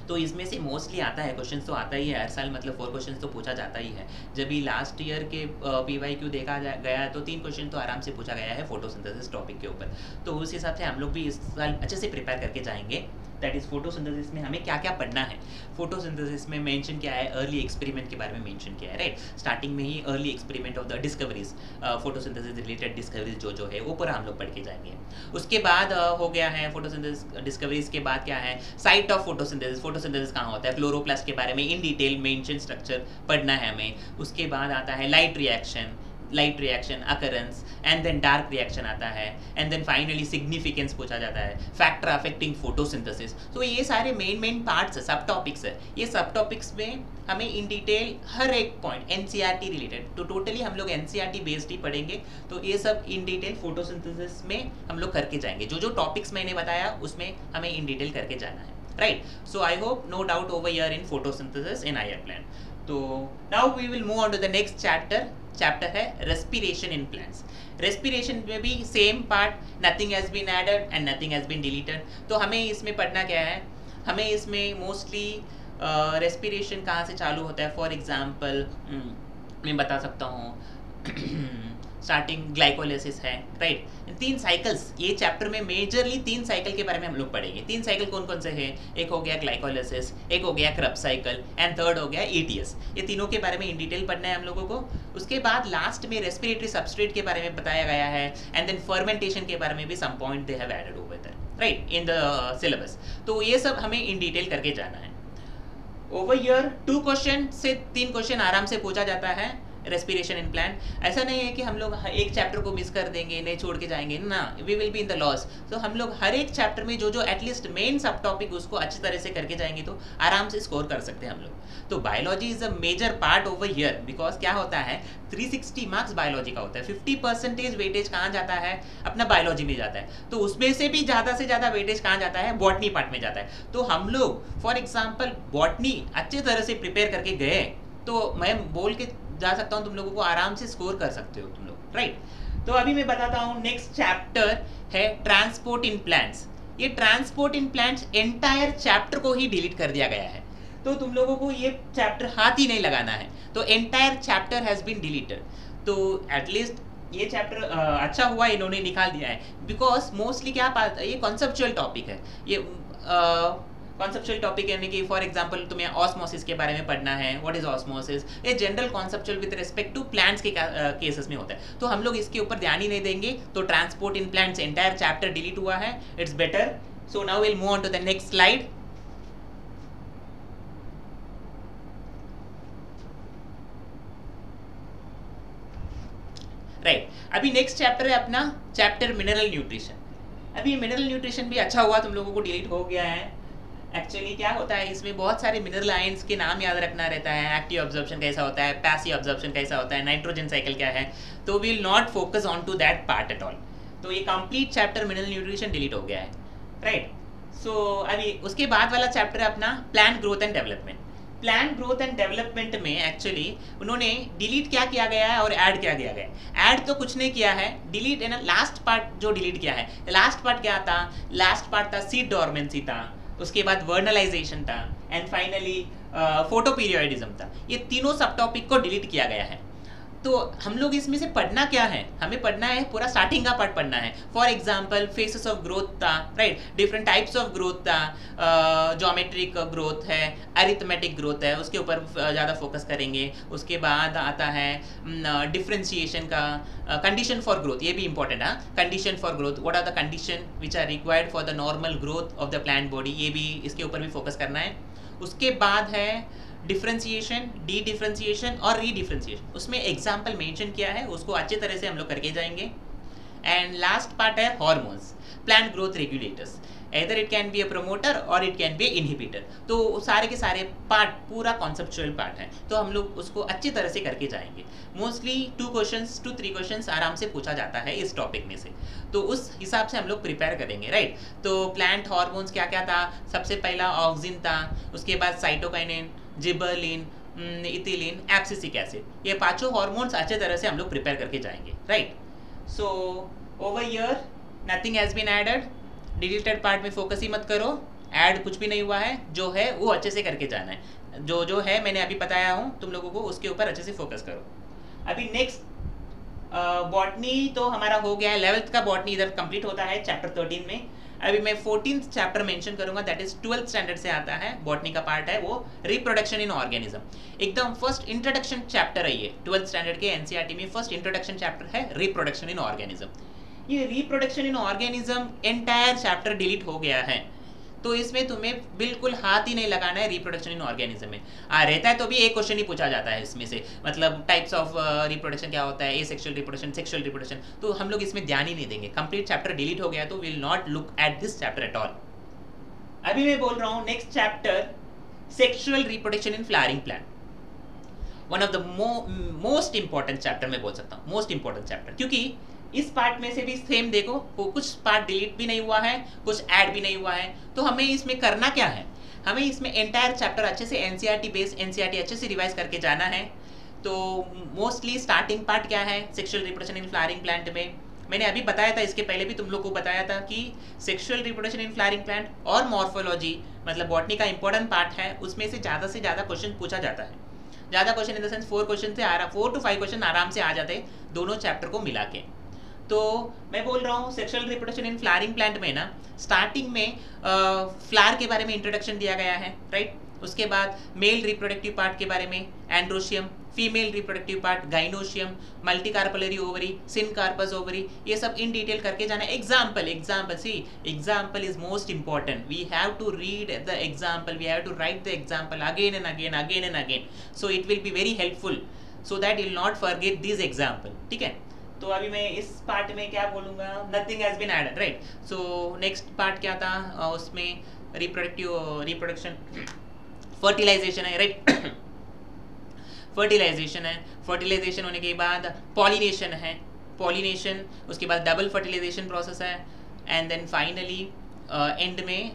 Speaker 2: तो इसमें से मोस्टली आता है, क्वेश्चन तो आता ही है हर साल, मतलब 4 क्वेश्चन तो पूछा जाता ही है। जब भी लास्ट ईयर के PYQ देखा गया तो 3 क्वेश्चन तो आराम से पूछा गया है फोटोसिंथेसिस टॉपिक के ऊपर। तो उस हिसाब से हम लोग भी इस साल अच्छे से प्रिपेयर करके जाएंगे। दैट इज फोटोसिंथेसिस में हमें क्या क्या पढ़ना है। फोटोसिंथेसिस में मेंशन किया है, अर्ली एक्सपेरिमेंट के बारे में मेंशन किया है, राइट। स्टार्टिंग में ही early experiment of the discoveries, photosynthesis related discoveries जो है वो पूरा हम लोग पढ़ के जाएंगे। उसके बाद हो गया है फोटोसिंथेसिस डिस्कवरीज के बाद क्या है, साइट ऑफ फोटोसिंथेसिस, फोटोसिंथेसिस कहाँ होता है, क्लोरोप्लास्ट के बारे में इन डिटेल मेंशन स्ट्रक्चर पढ़ना है हमें। उसके बाद आता है light reaction occurrence, and then dark reaction आता है, एंड देन फाइनली सिग्निफिकेंस पूछा जाता है, फैक्टर अफेक्टिंग फोटोसिंथेसिस। तो ये सारे मेन पार्ट्स है, सब टॉपिक्स है। ये सब टॉपिक्स में हमें इन डिटेल हर एक पॉइंट NCERT रिलेटेड, तो टोटली हम लोग NCERT बेस्ड ही पढ़ेंगे। तो ये सब इन डिटेल फोटोसिंथेसिस में हम लोग करके जाएंगे। जो टॉपिक्स मैंने बताया उसमें हमें इन डिटेल करके जाना है, right. So I hope no doubt over here in photosynthesis in higher plant. तो now we will move on to the next chapter है रेस्पिरेशन इन प्लांट्स। रेस्पिरेशन में भी same part, nothing has been added and nothing has been deleted. तो हमें इसमें पढ़ना क्या है, हमें इसमें मोस्टली रेस्पिरेशन कहाँ से चालू होता है। फॉर एग्जांपल मैं बता सकता हूँ स्टार्टिंग ग्लाइकोलाइसिस है, राइट। 3 साइकिल्स, ये चैप्टर में मेजरली 3 साइकिल के बारे में हम लोग पढ़ेंगे। 3 साइकिल कौन कौन से हैं? एक हो गया ग्लाइकोलाइसिस, एक हो गया क्रेब्स साइकिल, एंड थर्ड हो गया ETS। ये तीनों के बारे में इन डिटेल पढ़ना है हम लोगों को। उसके बाद लास्ट में रेस्पिरेटरी सबस्ट्रेट के बारे में बताया गया है, एंड देन फर्मेंटेशन के बारे में भी some point they have added over there, right, in the syllabus. तो ये सब हमें इन डिटेल करके जाना है। ओवर हियर 2 क्वेश्चन से 3 क्वेश्चन आराम से पूछा जाता है रेस्पिरेशन इन प्लांट। ऐसा नहीं है कि हम लोग एक चैप्टर को मिस कर देंगे, नहीं छोड़ के जाएंगे ना, we will be in the loss. तो हम लोग हर एक चैप्टर में जो एटलीस्ट मेन सब टॉपिक उसको अच्छी तरह से करके जाएंगे तो आराम से स्कोर कर सकते हैं हम लोग। तो biology is a major part over here, because क्या होता है 360 मार्क्स बायोलॉजी का होता है। 50% वेटेज कहाँ जाता है, अपना बायोलॉजी में जाता है। तो उसमें से भी ज़्यादा वेटेज कहाँ जाता है, बॉटनी पार्ट में जाता है। तो हम लोग फॉर एग्जाम्पल बॉटनी अच्छे तरह से प्रिपेयर करके गए तो मैं बोल के जा सकता हूँ तुम लोगों को आराम से स्कोर कर सकते हो तुम लोग, राइट। तो अभी मैं बताता हूँ नेक्स्ट चैप्टर है ट्रांसपोर्ट इन प्लांट्स। ये transport in plants entire chapter को ही डिलीट कर दिया गया है, तो तुम लोगों को ये चैप्टर हाथ ही नहीं लगाना है। तो entire chapter has been deleted. तो एटलीस्ट ये चैप्टर अच्छा हुआ इन्होंने निकाल दिया है, बिकॉज मोस्टली क्या बात, ये कॉन्सेप्चुअल टॉपिक है। ये कॉन्सेप्चुअल टॉपिक यानी कि फॉर एग्जांपल तुम्हें ऑस्मोसिस के बारे में पढ़ना है, व्हाट इज ऑस्मोसिस, ये general conceptual with respect to plants के केसेस में होता है। तो हम लोग इसके ऊपर ध्यान ही नहीं देंगे। तो transport in plants entire chapter delete हुआ है, it's better. So now will move on to the next slide. Right, अभी नेक्स्ट चैप्टर है अपना चैप्टर मिनरल न्यूट्रिशन। अभी मिनरल न्यूट्रिशन भी अच्छा हुआ तुम लोगों को डिलीट हो गया है। एक्चुअली क्या होता है, इसमें बहुत सारे मिनरल आयंस के नाम याद रखना रहता है, एक्टिव ऑब्जर्प्शन कैसा होता है, पैसिव ऑब्जर्प्शन कैसा होता है, नाइट्रोजन साइकिल क्या है, तो we will not focus on to that part at all. तो ये complete chapter mineral nutrition delete हो गया है, राइट। सो अभी उसके बाद वाला चैप्टर है अपना plant growth and development. Plant growth and development में एक्चुअली उन्होंने डिलीट क्या किया गया है और ऐड क्या किया गया है। ऐड तो कुछ नहीं किया है, डिलीट है ना, लास्ट पार्ट जो डिलीट किया है, लास्ट पार्ट क्या था, लास्ट पार्ट था सीड डॉर्मेंसी था, उसके बाद वर्नलाइजेशन था, एंड फाइनली फोटोपीरियोडिज्म था। ये तीनों सब टॉपिक को डिलीट किया गया है। तो हम लोग इसमें से पढ़ना क्या है, हमें पढ़ना है पूरा स्टार्टिंग का पार्ट पढ़ना है। For example phases of growth था, right, different types of growth था, ज्योमेट्रिक ग्रोथ है, अरिथमेटिक ग्रोथ है, उसके ऊपर ज़्यादा फोकस करेंगे। उसके बाद आता है डिफ्रेंशिएशन का, कंडीशन फॉर ग्रोथ, ये भी इंपॉर्टेंट है, condition for growth, what are the condition which are required for the normal growth of the plant body, ये भी इसके ऊपर भी फोकस करना है। उसके बाद है डिफ्रेंशिएशन, डी डिफ्रेंशिएशन और री डिफ्रेंशिएशन, उसमें एग्जाम्पल मेंशन किया है, उसको अच्छे तरह से हम लोग करके जाएंगे। एंड लास्ट पार्ट है hormones, plant growth regulators, either it can be a promoter or it can be an inhibitor। तो सारे के सारे पार्ट पूरा कॉन्सेप्चुअल पार्ट है, तो हम लोग उसको अच्छी तरह से करके जाएंगे। मोस्टली 2 to 3 क्वेश्चंस आराम से पूछा जाता है इस टॉपिक में से, तो उस हिसाब से हम लोग प्रिपेयर करेंगे, राइट। तो प्लांट हार्मोन्स क्या क्या था, सबसे पहला ऑक्सिन था, उसके बाद cytokinin, gibberellin, ethylene, abscisic acid, ये पांचों हार्मोन्स अच्छे तरह से हम लोग प्रिपेयर करके जाएंगे, right. So over here nothing has been added, deleted part में फोकस ही मत करो, ऐड कुछ भी नहीं हुआ है, जो है वो अच्छे से करके जाना है, जो है मैंने अभी बताया हूँ तुम लोगों को, उसके ऊपर अच्छे से फोकस करो। अभी नेक्स्ट बॉटनी तो हमारा हो गया है, 11th का बॉटनी इधर कंप्लीट होता है चैप्टर 13 में। अभी मैं 14th चैप्टर मेंशन करूंगा, दैट इज 12th स्टैंडर्ड से आता है, बॉटनी का पार्ट है वो रिप्रोडक्शन इन ऑर्गेनिज्म। एकदम फर्स्ट इंट्रोडक्शन चैप्टर है ये, 12th स्टैंडर्ड के एनसीईआरटी में फर्स्ट इंट्रोडक्शन चैप्टर है रिप्रोडक्शन इन ऑर्गेनिज्म। ये reproduction in organism entire chapter delete हो गया है, तो इसमें तुम्हें बिल्कुल हाथ ही नहीं लगाना है रिप्रोडक्शन इन ऑर्गेनिज्म में। रहता है तो भी एक क्वेश्चन ही पूछा जाता है इसमें से, मतलब टाइप्स ऑफ रिप्रोडक्शन क्या होता है, एसेक्सुअल रिप्रोडक्शन, सेक्सुअल रिप्रोडक्शन, तो हम लोग इसमें ध्यान ही नहीं देंगे। कंप्लीट चैप्टर डिलीट हो गया तो will not look at this chapter at all. अभी मैं बोल रहा हूँ next chapter, sexual reproduction in flowering plant, one of the most important chapter मैं बोल सकता हूँ, मोस्ट इंपॉर्टेंट चैप्टर, क्योंकि इस पार्ट में से भी सेम देखो, कुछ पार्ट डिलीट भी नहीं हुआ है, कुछ ऐड भी नहीं हुआ है, तो हमें इसमें करना क्या है, हमें इसमें एंटायर चैप्टर अच्छे से एनसीईआरटी बेस्ड, एनसीईआरटी अच्छे से रिवाइज करके जाना है। तो मोस्टली स्टार्टिंग पार्ट क्या है sexual reproduction in flowering plant में, मैंने अभी बताया था, इसके पहले भी तुम लोग को बताया था कि sexual reproduction in flowering plant और मॉर्फोलॉजी, मतलब बॉटनी का इंपॉर्टेंट पार्ट है, उसमें से ज़्यादा क्वेश्चन पूछा जाता है। ज़्यादा question in the sense 4 question से 4 to 5 क्वेश्चन आराम से आ जाते हैं दोनों चैप्टर को मिला के। तो मैं बोल रहा हूँ sexual reproduction in flowering plant में ना, स्टार्टिंग में फ्लावर के बारे में इंट्रोडक्शन दिया गया है, राइट। उसके बाद मेल रिप्रोडक्टिव पार्ट के बारे में androecium, female reproductive part gynoecium, multicarpellary ovary, syncarpous ovary, ये सब इन डिटेल करके जाना है। Example see, example is most important, we have to read the example, we have to write the example again and again, so it will be very helpful, so that you will not forget this example, ठीक है। तो अभी मैं इस पार्ट में क्या बोलूँगा, nothing has been added, right. So next part क्या था, उसमें रिप्रोडक्शन फर्टिलाइजेशन है, राइट। फर्टिलाइजेशन होने के बाद पॉलिनेशन है, पॉलिनेशन, उसके बाद डबल फर्टिलाइजेशन प्रोसेस है, एंड देन फाइनली एंड में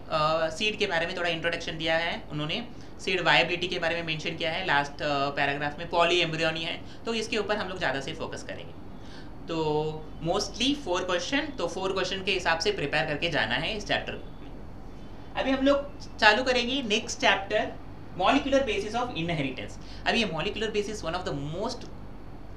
Speaker 2: सीड के बारे में थोड़ा इंट्रोडक्शन दिया है उन्होंने, सीड वायबिलिटी के बारे में मेंशन किया है लास्ट पैराग्राफ में, पॉली एम्ब्रियोनी है, तो इसके ऊपर हम लोग ज़्यादा से फोकस करेंगे। तो मोस्टली 4 क्वेश्चन, तो 4 क्वेश्चन के हिसाब से प्रिपेयर करके जाना है इस चैप्टर में। अभी हम लोग चालू करेंगे next chapter, molecular basis of inheritance. अभी ये molecular basis one of the most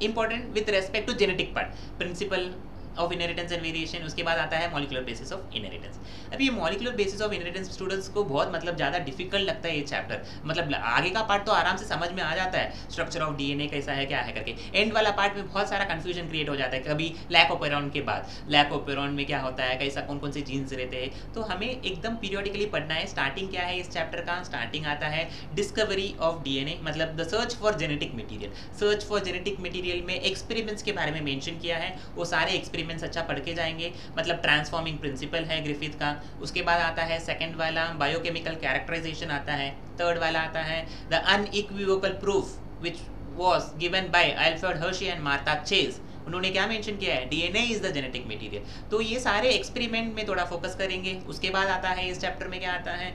Speaker 2: important with respect to genetic part, principle of inheritance and variation, उसके बाद आता है मॉलिक्यूलर बेसिस ऑफ इनहेरिटेंस। अभी ये molecular basis of inheritance students को बहुत मतलब ज़्यादा डिफिकल्ट लगता है ये चैप्टर, मतलब आगे का पार्ट तो आराम से समझ में आ जाता है, स्ट्रक्चर ऑफ डीएनए कैसा है क्या है करके, एंड वाला पार्ट में बहुत सारा कंफ्यूजन क्रिएट हो जाता है, कभी लैक ऑपेरॉन के बाद, लैक ऑपेरॉन में क्या होता है, कैसा कौन कौन से जीन्स रहते हैं, तो हमें एकदम पीरियडिकली पढ़ना है। स्टार्टिंग क्या है इस चैप्टर का, स्टार्टिंग आता है डिस्कवरी ऑफ डीएनए, मतलब the search for genetic material. Search for genetic material में एक्सपेरिमेंट्स के बारे में मेंशन किया है, वो सारे एक्सपेरिमेंट एक्सपेरिमेंट्स अच्छा पढ़ के जाएंगे, मतलब ट्रांसफॉर्मिंग प्रिंसिपल है ग्रिफिथ का। उसके बाद आता है सेकंड वाला बायोकेमिकल कैरेक्टराइजेशन आता है। थर्ड वाला आता है the unequivocal proof which was given by Alfred Hershey and Martha chase. उन्होंने क्या मेंशन किया है, DNA is the genetic material. तो ये सारे एक्सपेरिमेंट में थोड़ा फोकस करेंगे। उसके बाद आता है इस चैप्टर में क्या आता है,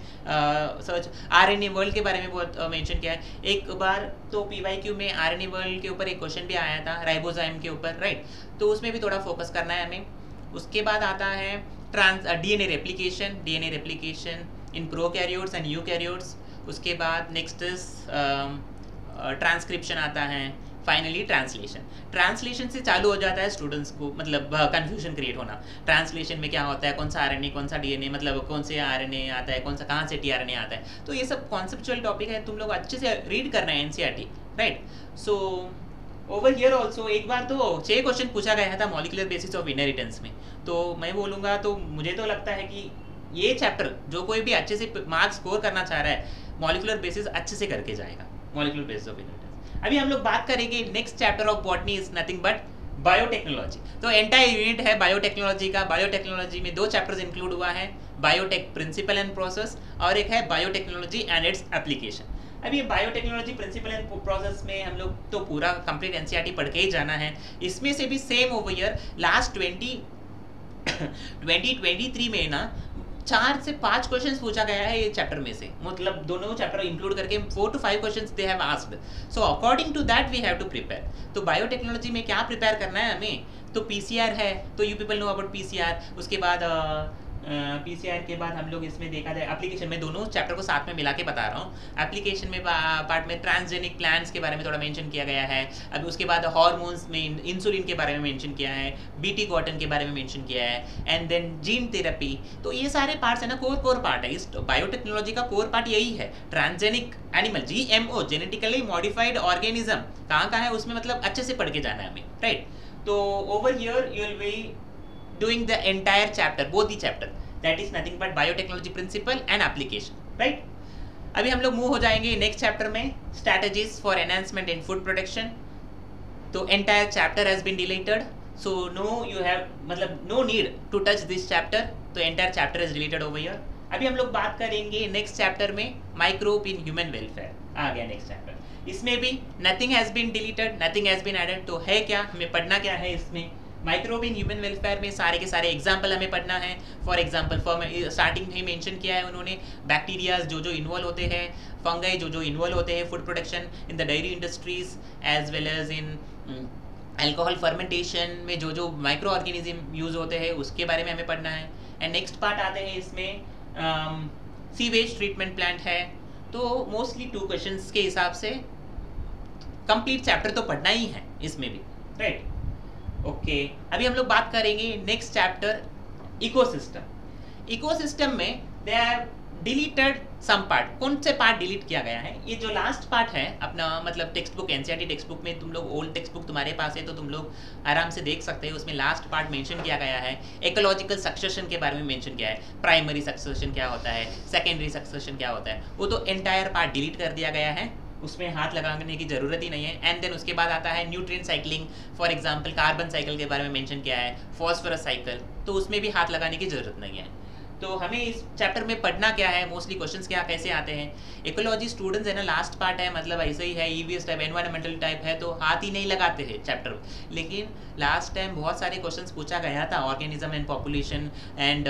Speaker 2: सर्च आरएनए वर्ल्ड के बारे में बहुत मेंशन किया है। एक बार तो पीवाईक्यू में आरएनए वर्ल्ड के ऊपर एक क्वेश्चन भी आया था राइबोजाइम के ऊपर, राइट, तो उसमें भी थोड़ा फोकस करना है हमें। उसके बाद आता है DNA replication in prokaryotes and eukaryotes. उसके बाद नेक्स्ट इज ट्रांसक्रिप्शन आता है। फाइनली ट्रांसलेशन से चालू हो जाता है स्टूडेंट्स को, मतलब कंफ्यूजन क्रिएट होना। ट्रांसलेशन में क्या होता है, कौन सा आरएनए कौन सा डीएनए, मतलब कौन से आरएनए आता है, कौन सा कहाँ से टीआरएनए आता है। तो ये सब कॉन्सेप्चुअल टॉपिक है, तुम लोग अच्छे से रीड करना है NCERT, right. So over here also एक बार तो 6 क्वेश्चन पूछा गया था मॉलिक्यूलर बेसिस ऑफ इनहेरिटेंस में। तो मैं बोलूँगा, तो मुझे तो लगता है कि ये चैप्टर जो कोई भी अच्छे से मार्क्स स्कोर करना चाह रहा है मॉलिक्यूलर बेसिस अच्छे से करके जाएगा, मॉलिक्यूलर बेसिस ऑफ इनहेरिटेंस। अभी हम लोग बात करेंगे next chapter of botany is nothing but biotechnology. तो एंटायर यूनिट है बायोटेक्नोलॉजी का। बायोटेक्नोलॉजी में 2 चैप्टर्स इंक्लूड हुआ है, बायोटेक प्रिंसिपल एंड प्रोसेस और एक है बायोटेक्नोलॉजी एंड इट्स एप्लीकेशन। अभी ये बायोटेक्नोलॉजी प्रिंसिपल एंड प्रोसेस में हम लोग तो पूरा कंप्लीट एनसीईआरटी पढ़ के ही जाना है। इसमें से भी सेम ओवर ईयर लास्ट 2023 में ना 4 से 5 क्वेश्चंस पूछा गया है ये चैप्टर में से, मतलब दोनों चैप्टर इंक्लूड करके 4 to 5 questions they have asked. So according to that we have to prepare. तो बायोटेक्नोलॉजी में क्या प्रिपेयर करना है हमें, तो पीसीआर है, तो you people know about PCR. उसके बाद पीसीआर के बाद हम लोग इसमें देखा जाए एप्लीकेशन में, दोनों चैप्टर को साथ में मिला के बता रहा हूँ। एप्लीकेशन में पार्ट में ट्रांसजेनिक प्लांट्स के बारे में थोड़ा मेंशन किया गया है। अभी उसके बाद हार्मोन्स में इंसुलिन के बारे में मेंशन किया है, बीटी कॉटन के बारे में मेंशन किया है, एंड देन जीन थेरेपी। तो ये सारे पार्ट्स है ना, कोर पार्ट है। इस बायोटेक्नोलॉजी का कोर पार्ट यही है। Transgenic animal, GMO, genetically modified organism कहाँ है उसमें, मतलब अच्छे से पढ़ के जाना है हमें, राइट। तो over here you will be doing the entire chapter, both the chapter, that is nothing but biotechnology principle and application, right? अभी हम लोग मूव हो जाएंगे नेक्स्ट चैप्टर में, strategies for enhancement in food production। तो entire chapter has been deleted, so no need to touch this chapter। तो entire chapter is deleted over here। अभी हम लोग बात करेंगे नेक्स्ट चैप्टर में माइक्रोब इन ह्यूमन वेलफेयर। आ गया नेक्स्ट चैप्टर, इसमें भी nothing has been deleted, nothing has been added. तो है क्या, हमें पढ़ना क्या है इसमें, माइक्रोब इन ह्यूमन वेलफेयर में सारे के सारे एग्जाम्पल हमें पढ़ना है। फॉर एग्जाम्पल स्टार्टिंग में ही मेंशन किया है उन्होंने, बैक्टीरियाज जो इन्वॉल्व होते हैं, फंगाई जो इन्वॉल्व होते हैं food production in the dairy industries as well as in alcohol fermentation में जो माइक्रो ऑर्गेनिज्म यूज होते हैं उसके बारे में हमें पढ़ना है। एंड नेक्स्ट पार्ट आते हैं इसमें सीवेज ट्रीटमेंट प्लांट है। तो मोस्टली 2 क्वेश्चंस के हिसाब से कंप्लीट चैप्टर तो पढ़ना ही है इसमें भी, राइट। ओके, अभी हम लोग बात करेंगे नेक्स्ट चैप्टर इकोसिस्टम में they have deleted some part. कौन से पार्ट डिलीट किया गया है, ये जो लास्ट पार्ट है अपना, मतलब text book NCERT text book में, तुम लोग ओल्ड टेक्स्ट बुक तुम्हारे पास है तो तुम लोग आराम से देख सकते हैं। उसमें लास्ट पार्ट मेंशन किया गया है, इकोलॉजिकल सक्सेशन के बारे में मेंशन किया है। प्राइमरी सक्सेशन क्या होता है, सेकेंडरी सक्सेशन क्या होता है, वो तो एंटायर पार्ट डिलीट कर दिया गया है, उसमें हाथ लगाने की जरूरत ही नहीं है। एंड देन उसके बाद आता है nutrient cycling, for example carbon cycle के बारे में मेंशन किया है, फॉस्फोरस साइकिल, तो उसमें भी हाथ लगाने की जरूरत नहीं है। तो हमें इस चैप्टर में पढ़ना क्या है, मोस्टली क्वेश्चंस क्या कैसे आते हैं। इकोलॉजी स्टूडेंट्स है ना, लास्ट पार्ट है, मतलब ऐसे ही है, ईवीएस टाइप एनवायरमेंटल टाइप है, तो हाथ ही नहीं लगाते हैं चैप्टर। लेकिन लास्ट टाइम बहुत सारे क्वेश्चंस पूछा गया था, ऑर्गेनिज्म एंड पॉपुलेशन एंड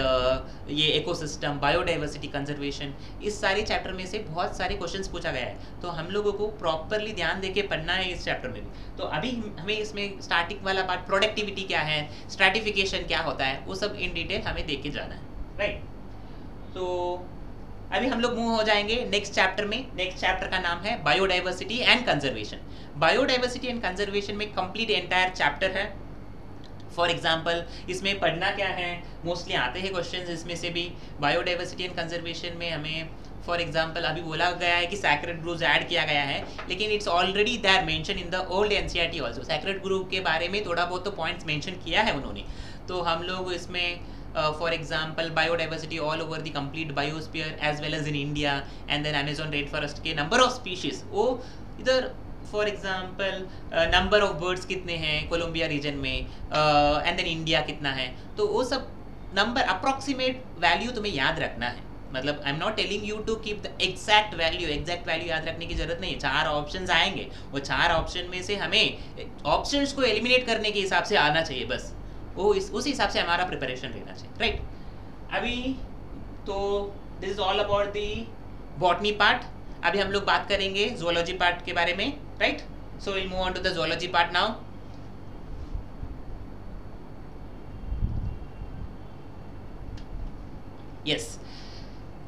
Speaker 2: ये इकोसिस्टम, बायोडाइवर्सिटी कंजर्वेशन, इस सारे चैप्टर में से बहुत सारे क्वेश्चंस पूछा गया है। तो हम लोगों को प्रॉपरली ध्यान देके पढ़ना है इस चैप्टर में भी। तो अभी हमें इसमें स्टार्टिंग वाला पार्ट, प्रोडक्टिविटी क्या है, स्ट्रैटिफिकेशन क्या होता है, वो सब इन डिटेल हमें देख के जाना है, राइट। तो अभी हम लोग मूव हो जाएंगे नेक्स्ट चैप्टर में। नेक्स्ट चैप्टर का नाम है biodiversity and conservation. Biodiversity and conservation में कंप्लीट एंटायर चैप्टर है। फॉर एग्जाम्पल इसमें पढ़ना क्या है, मोस्टली आते हैं क्वेश्चंस इसमें से भी। बायोडाइवर्सिटी एंड कंजर्वेशन में हमें फॉर एग्जाम्पल अभी बोला गया है कि सैक्रेड ग्रुप्स ऐड किया गया है, लेकिन it's already there mention in the old NCERT also. Sacred group के बारे में थोड़ा बहुत तो पॉइंट्स मेंशन किया है उन्होंने। तो हम लोग इसमें for example biodiversity all over the complete biosphere as well as in India, and then Amazon red forest के नंबर ऑफ स्पीशीज, वो इधर for example number of birds कितने हैं कोलंबिया रीजन में, एंड देन इंडिया कितना है, तो वो सब नंबर अप्रॉक्सीमेट वैल्यू तुम्हें याद रखना है। मतलब I am not telling you to keep the exact value याद रखने की जरूरत नहीं है। 4 ऑप्शंस आएंगे, वो 4 ऑप्शन में से हमें ऑप्शंस को एलिमिनेट करने के हिसाब से आना चाहिए, बस वो उस हिसाब से हमारा प्रिपरेशन रहना चाहिए, राइट। अभी तो this is all about the botany part. अभी हम लोग बात करेंगे ज़ूलॉजी पार्ट के बारे में, right. So will move on to the zoology part now. Yes,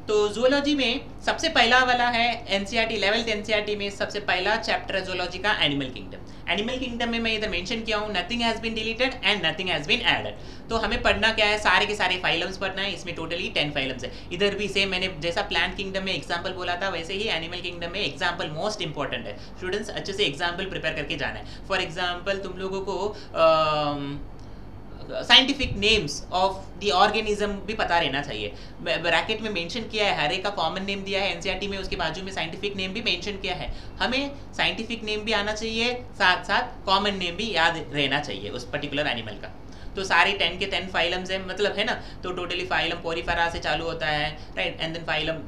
Speaker 2: तो ज़ूलॉजी में सबसे पहला वाला है एनसीईआरटी 11th एनसीईआरटी में सबसे पहला चैप्टर है ज़ूलॉजी का एनिमल किंगडम। एनिमल किंगडम में मैं इधर मेंशन किया हूँ nothing has been deleted and nothing has been added. तो हमें पढ़ना क्या है, सारे के सारे फाइलम्स पढ़ना है। इसमें टोटली 10 फाइलम्स है। इधर भी सेम मैंने जैसा प्लांट किंगडम में एग्जाम्पल बोला था वैसे ही एनिमल किंगडम में एग्जाम्पल मोस्ट इंपॉर्टेंट है। स्टूडेंट्स अच्छे से एग्जाम्पल प्रिपेयर करके जाना है। फॉर एग्जाम्पल तुम लोगों को scientific names of the organism भी पता रहना चाहिए। ब्रैकेट में मेंशन किया है, हर एक का कॉमन नेम दिया है एनसीईआरटी में, उसके बाजू में साइंटिफिक नेम भी मेंशन किया है। हमें साइंटिफिक नेम भी आना चाहिए, साथ साथ कॉमन नेम भी याद रहना चाहिए उस पर्टिकुलर एनिमल का। तो सारे 10 के 10 फाइलम्स है, मतलब है ना। तो टोटली फाइलम पोरीफेरा से चालू होता है, right, and then phylum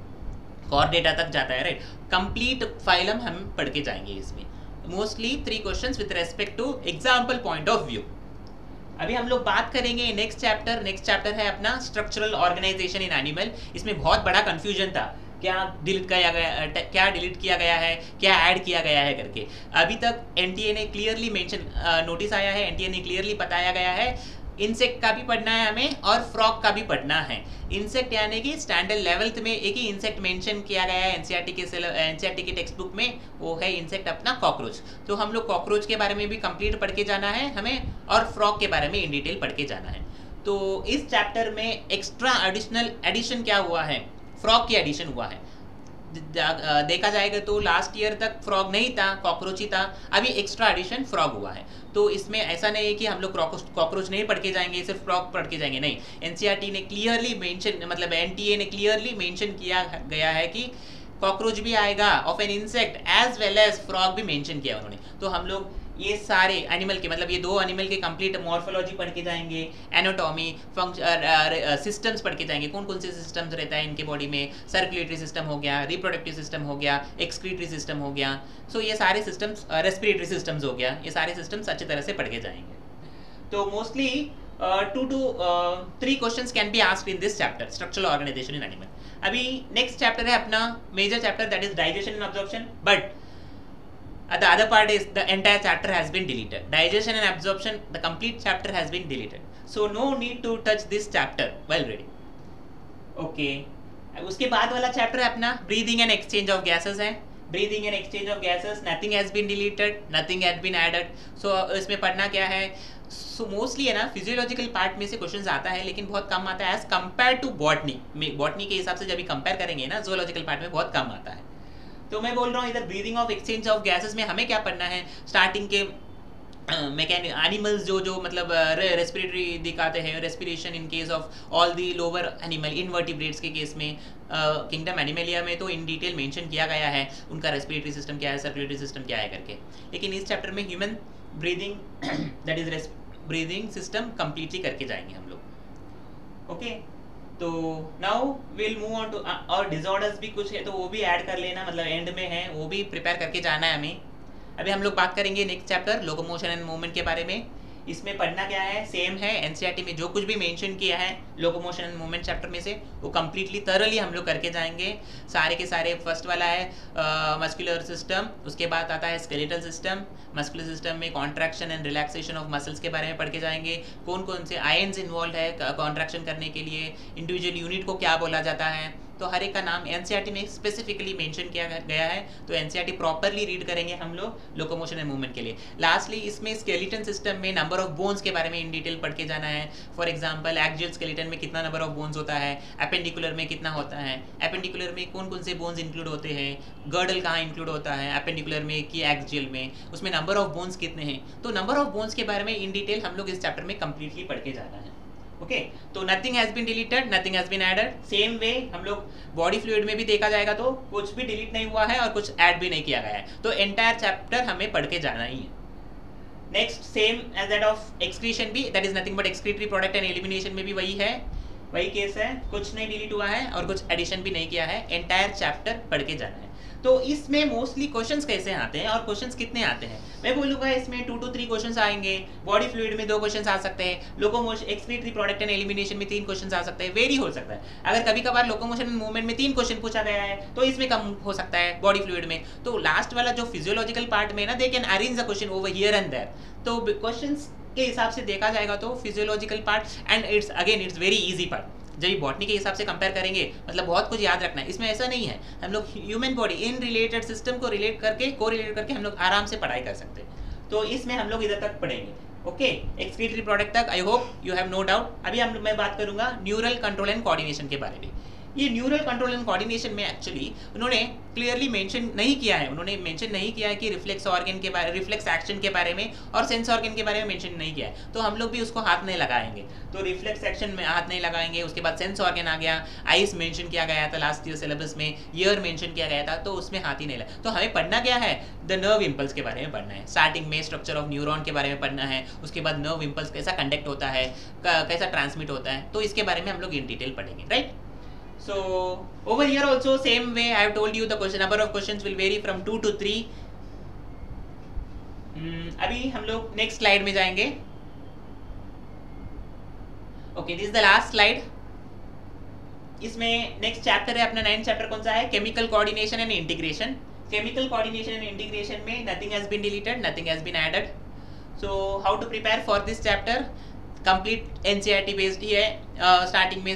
Speaker 2: chordata तक जाता है, राइट। कंप्लीट फाइलम हम पढ़ के जाएंगे इसमें। Mostly 3 questions with respect to example point of view. अभी हम लोग बात करेंगे नेक्स्ट चैप्टर है अपना स्ट्रक्चरल ऑर्गेनाइजेशन इन एनिमल। इसमें बहुत बड़ा कंफ्यूजन था, क्या डिलीट किया गया है, क्या ऐड किया गया है करके। अभी तक एनटीए ने क्लियरली मेंशन, नोटिस आया है, एनटीए ने क्लियरली बताया गया है इंसेक्ट का भी पढ़ना है हमें और फ्रॉग का भी पढ़ना है। इंसेक्ट यानी कि स्टैंडर्ड 11th में एक ही इंसेक्ट मेंशन किया गया है एनसीईआरटी के टेक्स्ट बुक में, वो है इंसेक्ट अपना कॉकरोच। तो हम लोग कॉकरोच के बारे में भी कंप्लीट पढ़ के जाना है हमें, और फ्रॉग के बारे में इन डिटेल पढ़ के जाना है। तो इस चैप्टर में एक्स्ट्रा एडिशन क्या हुआ है, फ्रॉग की एडिशन हुआ है। देखा जाएगा तो लास्ट ईयर तक फ्रॉग नहीं था, कॉकरोच ही था। अभी एक्स्ट्रा एडिशन फ्रॉग हुआ है। तो इसमें ऐसा नहीं है कि हम लोग कॉकरोच नहीं पढ़ के जाएंगे, सिर्फ फ्रॉग पढ़ के जाएंगे, नहीं। एनसीईआरटी ने क्लियरली मेंशन, मतलब एनटीए ने क्लियरली मेंशन किया गया है कि कॉकरोच भी आएगा of an insect as well as frog भी मेंशन किया उन्होंने। तो हम लोग ये सारे एनिमल के, मतलब ये 2 एनिमल के कंप्लीट मॉर्फोलॉजी पढ़ के जाएंगे, एनाटॉमी, सिस्टम्स पढ़ के जाएंगे, कौन कौन से सिस्टम्स रहता है इनके बॉडी में। सर्कुलेटरी सिस्टम हो गया, रिप्रोडक्टिव सिस्टम हो गया, एक्सक्रीटरी सिस्टम हो गया। सो ये सारे सिस्टम्स, रेस्पिरेटरी सिस्टम्स हो गया, ये सारे सिस्टम्स अच्छी तरह से पढ़ के जाएंगे। तो mostly 2 to 3 questions can be asked in this chapter structural organisation in animal. अभी नेक्स्ट चैप्टर है अपना major chapter, that is digestion and absorption, but the other part is the entire chapter has been deleted. Digestion and absorption, the complete chapter has been deleted. So no need to touch this chapter while reading. Okay. उसके बाद वाला चैप्टर है अपना breathing and exchange of gases है। Breathing and exchange of gases, nothing has been deleted, nothing has been added. So इसमें पढ़ना क्या है, सो मोस्टली है ना फिजियोलॉजिकल पार्ट में से क्वेश्चंस आता है, लेकिन बहुत कम आता है एज कंपेयर टू बॉटनी में। बॉटनी के हिसाब से जब भी कंपेयर करेंगे ना, जूलॉजिकल पार्ट में बहुत कम आता है। तो मैं बोल रहा हूँ इधर breathing of exchange of gases में हमें क्या पढ़ना है, स्टार्टिंग के एनिमल्स जो मतलब रेस्पिरेटरी दिखाते हैं, respiration in case of all the lower animal, invertebrates के केस में, किंगडम एनिमलिया में तो इन डिटेल मेंशन किया गया है उनका रेस्पिरेटरी सिस्टम क्या है, सर्कुलेटरी सिस्टम क्या है करके। लेकिन इस चैप्टर में human breathing, that is breathing system completely करके जाएंगे हम लोग। ओके, तो now will move on to, और डिसऑर्डर्स भी कुछ है तो वो भी ऐड कर लेना, मतलब एंड में है, वो भी प्रिपेयर करके जाना है हमें। अभी हम लोग बात करेंगे next chapter locomotion and movement के बारे में। इसमें पढ़ना क्या है, सेम है एनसीईआरटी में जो कुछ भी मेंशन किया है लोकोमोशन एंड मूवमेंट चैप्टर में से, वो कंप्लीटली थरली हम लोग करके जाएंगे सारे के सारे। फर्स्ट वाला है मस्कुलर सिस्टम, उसके बाद आता है स्केलेटल सिस्टम। मस्कुलर सिस्टम में contraction and relaxation of muscles के बारे में पढ़ के जाएंगे, कौन कौन से आयन्स इन्वॉल्व है कॉन्ट्रैक्शन करने के लिए, इंडिविजुअल यूनिट को क्या बोला जाता है, तो हर एक का नाम एनसीईआरटी में स्पेसिफिकली मेंशन किया गया है। तो एनसीईआरटी प्रॉपरली रीड करेंगे हम लोग लोकोमोशन एंड मूवमेंट के लिए। लास्टली इसमें स्केलेटन सिस्टम में नंबर ऑफ बोन्स के बारे में इन डिटेल पढ़ के जाना है। फॉर एग्जांपल एक्सियल स्केलेटन में कितना नंबर ऑफ बोन्स होता है, एपेंडिकुलर में कितना होता है, एपेंडिकुलर में कौन कौन से बोन्स इंक्लूड होते हैं, गर्डल कहाँ इंक्लूड होता है एपेंडिकुलर में कि एक्सियल में, उसमें नंबर ऑफ बोन्स कितने हैं। तो नंबर ऑफ बोन्स के बारे में इन डिटेल हम लोग इस चैप्टर में कंप्लीटली पढ़ के जाना है। ओके तो nothing has been deleted, nothing has been added. Same way हम लोग बॉडी फ्लूइड में भी देखा जाएगा तो कुछ भी डिलीट नहीं हुआ है और कुछ ऐड भी नहीं किया गया है, तो एंटायर चैप्टर हमें पढ़ के जाना ही है। Next same as that of excretion भी, that is nothing but excretory product and elimination में भी वही है, वही केस है, कुछ नहीं डिलीट हुआ है और कुछ एडिशन भी नहीं किया है, एंटायर चैप्टर पढ़ के जाना है। तो इसमें मोस्टली क्वेश्चंस कैसे आते हैं और क्वेश्चंस कितने आते हैं, मैं बोलूँगा इसमें 2 to 3 क्वेश्चंस आएंगे। बॉडी फ्लूइड में 2 क्वेश्चंस आ सकते हैं, locomotion excretory product and elimination में 3 क्वेश्चंस आ सकते हैं, वेरी हो सकता है। अगर कभी कभार लोकोमोशन एंड मूवमेंट में 3 क्वेश्चन पूछा गया है तो इसमें कम हो सकता है बॉडी फ्लूइड में। तो लास्ट वाला जो फिजियोलॉजिकल पार्ट में ना, they can arrange the question over here and there. तो क्वेश्चंस के हिसाब से देखा जाएगा तो physiological part and it's very easy part. जब बॉटनी के हिसाब से कंपेयर करेंगे, मतलब बहुत कुछ याद रखना है इसमें, ऐसा नहीं है। हम लोग human body in related system को रिलेट करके कोरिलेट करके हम लोग आराम से पढ़ाई कर सकते हैं। तो इसमें हम लोग इधर तक पढ़ेंगे, ओके एक्सक्रीटरी प्रोडक्ट तक। I hope you have no doubt. अभी मैं बात करूंगा न्यूरल कंट्रोल एंड कोऑर्डिनेशन के बारे में। ये न्यूरल कंट्रोल एंड कोऑर्डिनेशन में एक्चुअली उन्होंने क्लियरली मेंशन नहीं किया है, उन्होंने मेंशन नहीं किया है कि रिफ्लेक्स ऑर्गन के बारे, रिफ्लेक्स एक्शन के बारे में और सेंस ऑर्गन के बारे में मेंशन नहीं किया है, तो हम लोग भी उसको हाथ नहीं लगाएंगे। तो रिफ्लेक्स एक्शन में हाथ नहीं लगाएंगे, उसके बाद सेंस ऑर्गन आ गया, आइस मेंशन किया गया था लास्ट ईयर सिलेबस में, ईयर मेंशन किया गया था, तो उसमें हाथ ही नहीं लगा। तो हमें पढ़ना क्या है, द नर्व इम्पल्स के बारे में पढ़ना है, स्टार्टिंग में स्ट्रक्चर ऑफ न्यूरॉन के बारे में पढ़ना है, उसके बाद नर्व इम्पल्स कैसा कंडक्ट होता है, कैसा ट्रांसमिट होता है, तो इसके बारे में हम लोग इन डिटेल पढ़ेंगे, right. So over here also same way I have told you the question number of questions will vary from 2 to 3. अभी हम लोग नेक्स्ट स्लाइड में जाएंगे। Okay this is the last slide. इसमें नेक्स्ट चैप्टर है अपना 9th चैप्टर, कौन सा है, chemical coordination and integration. Chemical coordination and integration में nothing has been deleted, nothing has been added. So how to prepare for this chapter, complete NCERT based ही है। स्टार्टिंग में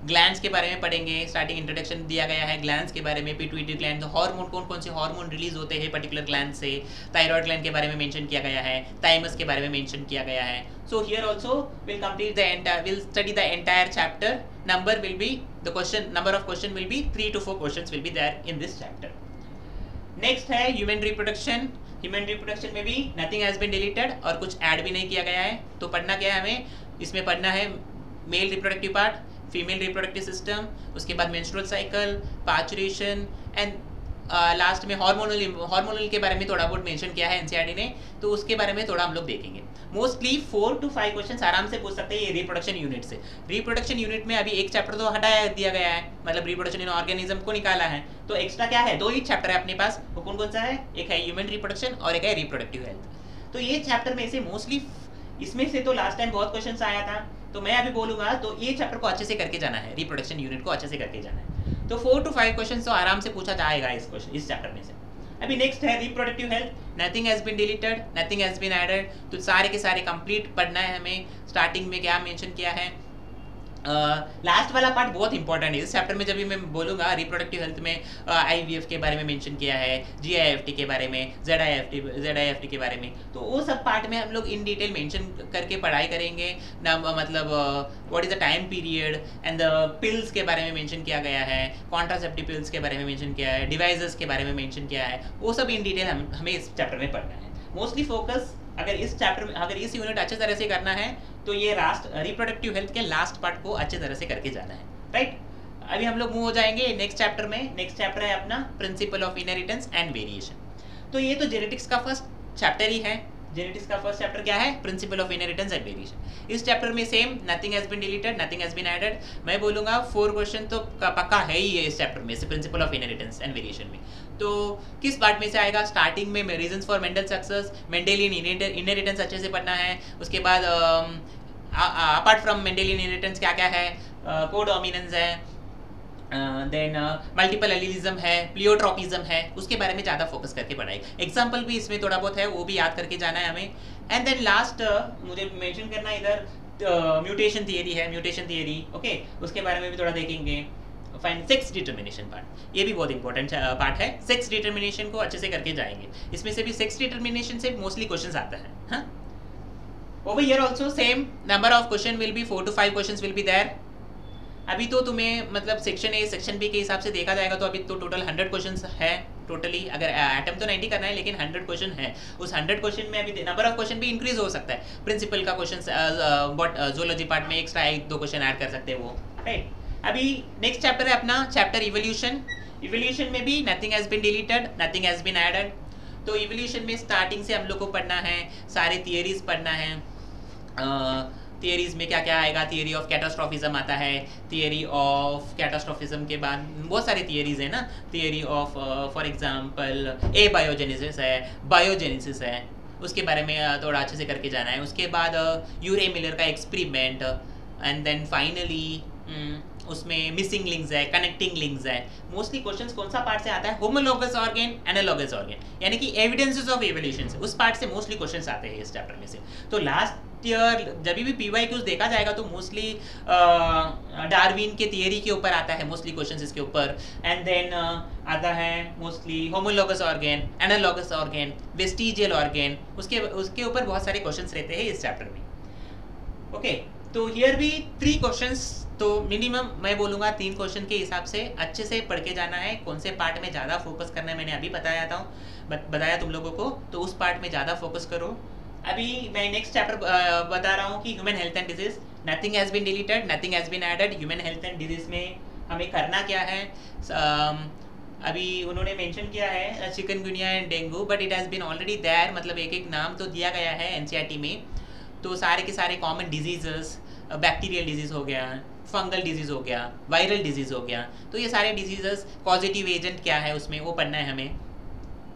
Speaker 2: ग्लैंड्स के बारे में पढ़ेंगे, स्टार्टिंग इंट्रोडक्शन दिया गया है ग्लैंड्स के बारे में, पिट्यूटरी ग्लैंड, हार्मोन कौन कौन से हार्मोन रिलीज होते हैं पर्टिकुलर ग्लैंड से, थायराइड ग्लैंड के बारे में मेंशन किया गया है, थाइमस के बारे में मेंशन किया गया है। So here also will complete the entire, will study the entire chapter. Number will be the question, number of question will be 3 to 4 questions will be there in this chapter. Next है ह्यूमन रिप्रोडक्शन। ह्यूमन रिप्रोडक्शन में भी नथिंग हैज बीन डिलीटेड और कुछ ऐड भी नहीं किया गया है। तो पढ़ना क्या है हमें, इसमें पढ़ना है male reproductive part, female reproductive system, उसके बाद menstrual cycle, parturition and last में हार्मोनल के बारे में थोड़ा बहुत मेंशन किया है एनसीईआरटी ने, तो उसके बारे में थोड़ा हम लोग देखेंगे। मोस्टली 4 to 5 क्वेश्चन आराम से पूछ सकते हैं ये रिप्रोडक्शन यूनिट से। रिप्रोडक्शन यूनिट में अभी एक चैप्टर तो हटाया दिया गया है, मतलब रिप्रोडक्शन इन ऑर्गेनिज्म को निकाला है, तो एक्स्ट्रा क्या है, 2 ही चैप्टर है अपने पास। वो कौन कौन सा है, एक है ह्यूमन रिप्रोडक्शन और एक है रिप्रोडक्टिव हेल्थ। तो ये चैप्टर में से मोस्टली, इसमें से तो लास्ट टाइम बहुत क्वेश्चन आया था, तो मैं अभी बोलूंगा तो ये चैप्टर को अच्छे से करके जाना है, रिप्रोडक्शन यूनिट को अच्छे से करके जाना है। तो 4 to 5 क्वेश्चन तो आराम से पूछा जाएगा इस चैप्टर में से। अभी नेक्स्ट है reproductive health. Nothing has been deleted, nothing has been added, तो सारे के सारे कंप्लीट पढ़ना है हमें। स्टार्टिंग में क्या मेंशन किया है, लास्ट वाला पार्ट बहुत इंपॉर्टेंट है इस चैप्टर में। जब भी मैं बोलूँगा रिप्रोडक्टिव हेल्थ में IVF के बारे में मेंशन किया है, GIFT के बारे में, ZIFT के बारे में, तो वो सब पार्ट में हम लोग इन डिटेल मेंशन करके पढ़ाई करेंगे ना। मतलब what is the time period and the pills के बारे में मेंशन किया गया है, कॉन्ट्रासेप्टिव पिल्स के बारे में मेंशन किया है, डिवाइसेस के बारे में मेंशन किया है, वो सब इन डिटेल हमें इस चैप्टर में पढ़ना है। मोस्टली फोकस अगर इस चैप्टर में, अगर इस यूनिट अच्छे तरह से करना है तो ये रिप्रोडक्टिव हेल्थ के लास्ट पार्ट को अच्छे तरह से करके जाना है, राइट। अभी हम लोग मूव हो जाएंगे नेक्स्ट चैप्टर में। नेक्स्ट चैप्टर है अपना principal of inheritance and variation. तो ये तो जेनेटिक्स का फर्स्ट चैप्टर ही है। जेनेटिक्स का फर्स्ट चैप्टर क्या है, principle of inheritance and variation. इस चैप्टर में same nothing has been deleted, nothing has been added. मैं बोलूँगा 4 क्वेश्चन तो पक्का है ही है इस चैप्टर में से, principal of inheritance and variation में। तो किस पार्ट में से आएगा, स्टार्टिंग में reasons for Mendel success, Mendelian inheritance अच्छे से पढ़ना है। उसके बाद अपार्ट फ्रॉम मेंडेलियन इनहेरिटेंस क्या क्या है, कोडोमिनेंस है, देन मल्टीपल एलिलिज्म है, प्लियोट्रोपिज्म है, उसके बारे में ज़्यादा फोकस करके पढ़ाई। एग्जाम्पल भी इसमें थोड़ा बहुत है, वो भी याद करके जाना है हमें। एंड देन लास्ट मुझे मेंशन करना इधर म्यूटेशन थियरी है, म्यूटेशन थियरी, ओके, उसके बारे में भी थोड़ा देखेंगे। फाइंड सेक्स डिटर्मिनेशन पार्ट, ये भी बहुत इंपॉर्टेंट पार्ट है। सेक्स डिटर्मिनेशन को अच्छे से करके जाएंगे। इसमें से भी सेक्स डिटर्मिनेशन से मोस्टली क्वेश्चंस आता है। हाँ, over here also same number of question will be 4 to 5 questions will be there. अभी तो तुम्हें मतलब सेक्शन ए सेक्शन बी के हिसाब से देखा जाएगा तो अभी तो टोटल 100 क्वेश्चंस है टोटली अगर अटेम्प्ट तो 90 करना है लेकिन 100 क्वेश्चन है, उस 100 क्वेश्चन में अभी नंबर ऑफ क्वेश्चन भी इंक्रीज हो सकता है। प्रिंसिपल का क्वेश्चन बट जोलॉजी पार्ट में एक्स्ट्रा 1-2 क्वेश्चन ऐड कर सकते हैं वो, राइट। अभी नेक्स्ट चैप्टर है अपना चैप्टर इवोल्यूशन। इवोल्यूशन में भी nothing has been deleted, nothing has been added. तो इवोल्यूशन में स्टार्टिंग से हम लोग को पढ़ना है, सारे थियरीज पढ़ना है। थियरीज में क्या क्या आएगा, थियरी ऑफ कैटास्ट्रोफिज्म आता है, थियरी ऑफ कैटास्ट्रोफिज्म के बाद बहुत सारे थियरीज है ना, theory of for example A biogenesis है, बायोजेनेसिस है, उसके बारे में थोड़ा अच्छे से करके जाना है। उसके बाद यूरे मिलर का एक्सपेरिमेंट, एंड देन फाइनली उसमें मिसिंग लिंक्स है, कनेक्टिंग लिंक्स है। मोस्टली क्वेश्चंस कौन सा पार्ट से आता है, होमोलॉगस ऑर्गेन, एनालॉगस ऑर्गेन, यानी कि एविडेंसेस ऑफ इवोल्यूशन से, उस पार्ट से मोस्टली क्वेश्चंस आते हैं इस चैप्टर में से। तो लास्ट ईयर जब भी पीवाईक्यूज देखा जाएगा तो मोस्टली डार्विन के थियरी के ऊपर आता है मोस्टली क्वेश्चंस इसके ऊपर, एंड देन आता है mostly homologous organ, analogous organ, vestigial organ, उसके ऊपर बहुत सारे क्वेश्चंस रहते हैं इस चैप्टर में। ओके, तो हियर भी 3 क्वेश्चंस, तो मिनिमम मैं बोलूँगा 3 क्वेश्चन के हिसाब से अच्छे से पढ़ के जाना है। कौन से पार्ट में ज़्यादा फोकस करना है मैंने अभी बताया तुम लोगों को, तो उस पार्ट में ज़्यादा फोकस करो। अभी मैं नेक्स्ट चैप्टर बता रहा हूँ कि human health and disease, nothing has been deleted, nothing has been added. Human health and disease में हमें करना क्या है, अभी उन्होंने मेंशन किया है chikungunya and dengue, but it has been already there, मतलब एक नाम तो दिया गया है एनसीईआरटी में। तो सारे के सारे कॉमन डिजीजेस, बैक्टीरियल डिजीज़ हो गया, फंगल डिजीज़ हो गया, वायरल डिजीज़ हो गया, तो ये सारे डिजीजेस पॉजिटिव एजेंट क्या है उसमें वो पढ़ना है हमें।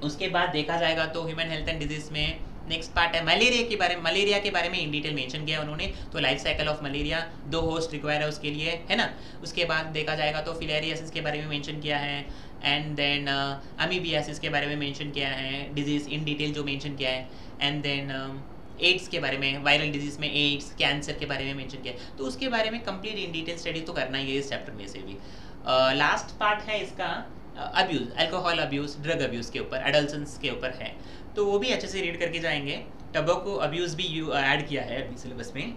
Speaker 2: उसके बाद देखा जाएगा तो ह्यूमन हेल्थ एंड डिजीज़ में नेक्स्ट पार्ट है मलेरिया के बारे में इन डिटेल मेंशन किया उन्होंने। तो life cycle of malaria, 2 host require है उसके लिए, है ना। उसके बाद देखा जाएगा तो फिलेरियासिस के बारे में मेंशन किया है, एंड देन अमीबियासिस के बारे में मेंशन किया है, डिजीज़ इन डिटेल जो मेंशन किया है, एंड देन एड्स के बारे में, वायरल डिजीज़ में एड्स, कैंसर के बारे में मेंशन किया है। तो उसके बारे में कंप्लीट इन डिटेल स्टडी तो करना ही है इस चैप्टर में से भी। लास्ट पार्ट है इसका abuse, alcohol abuse, drug abuse के ऊपर, एडल्सन्स के ऊपर है, तो वो भी अच्छे से रीड करके जाएंगे। टबैको अब्यूज़ भी ऐड किया है अभी सिलेबस में,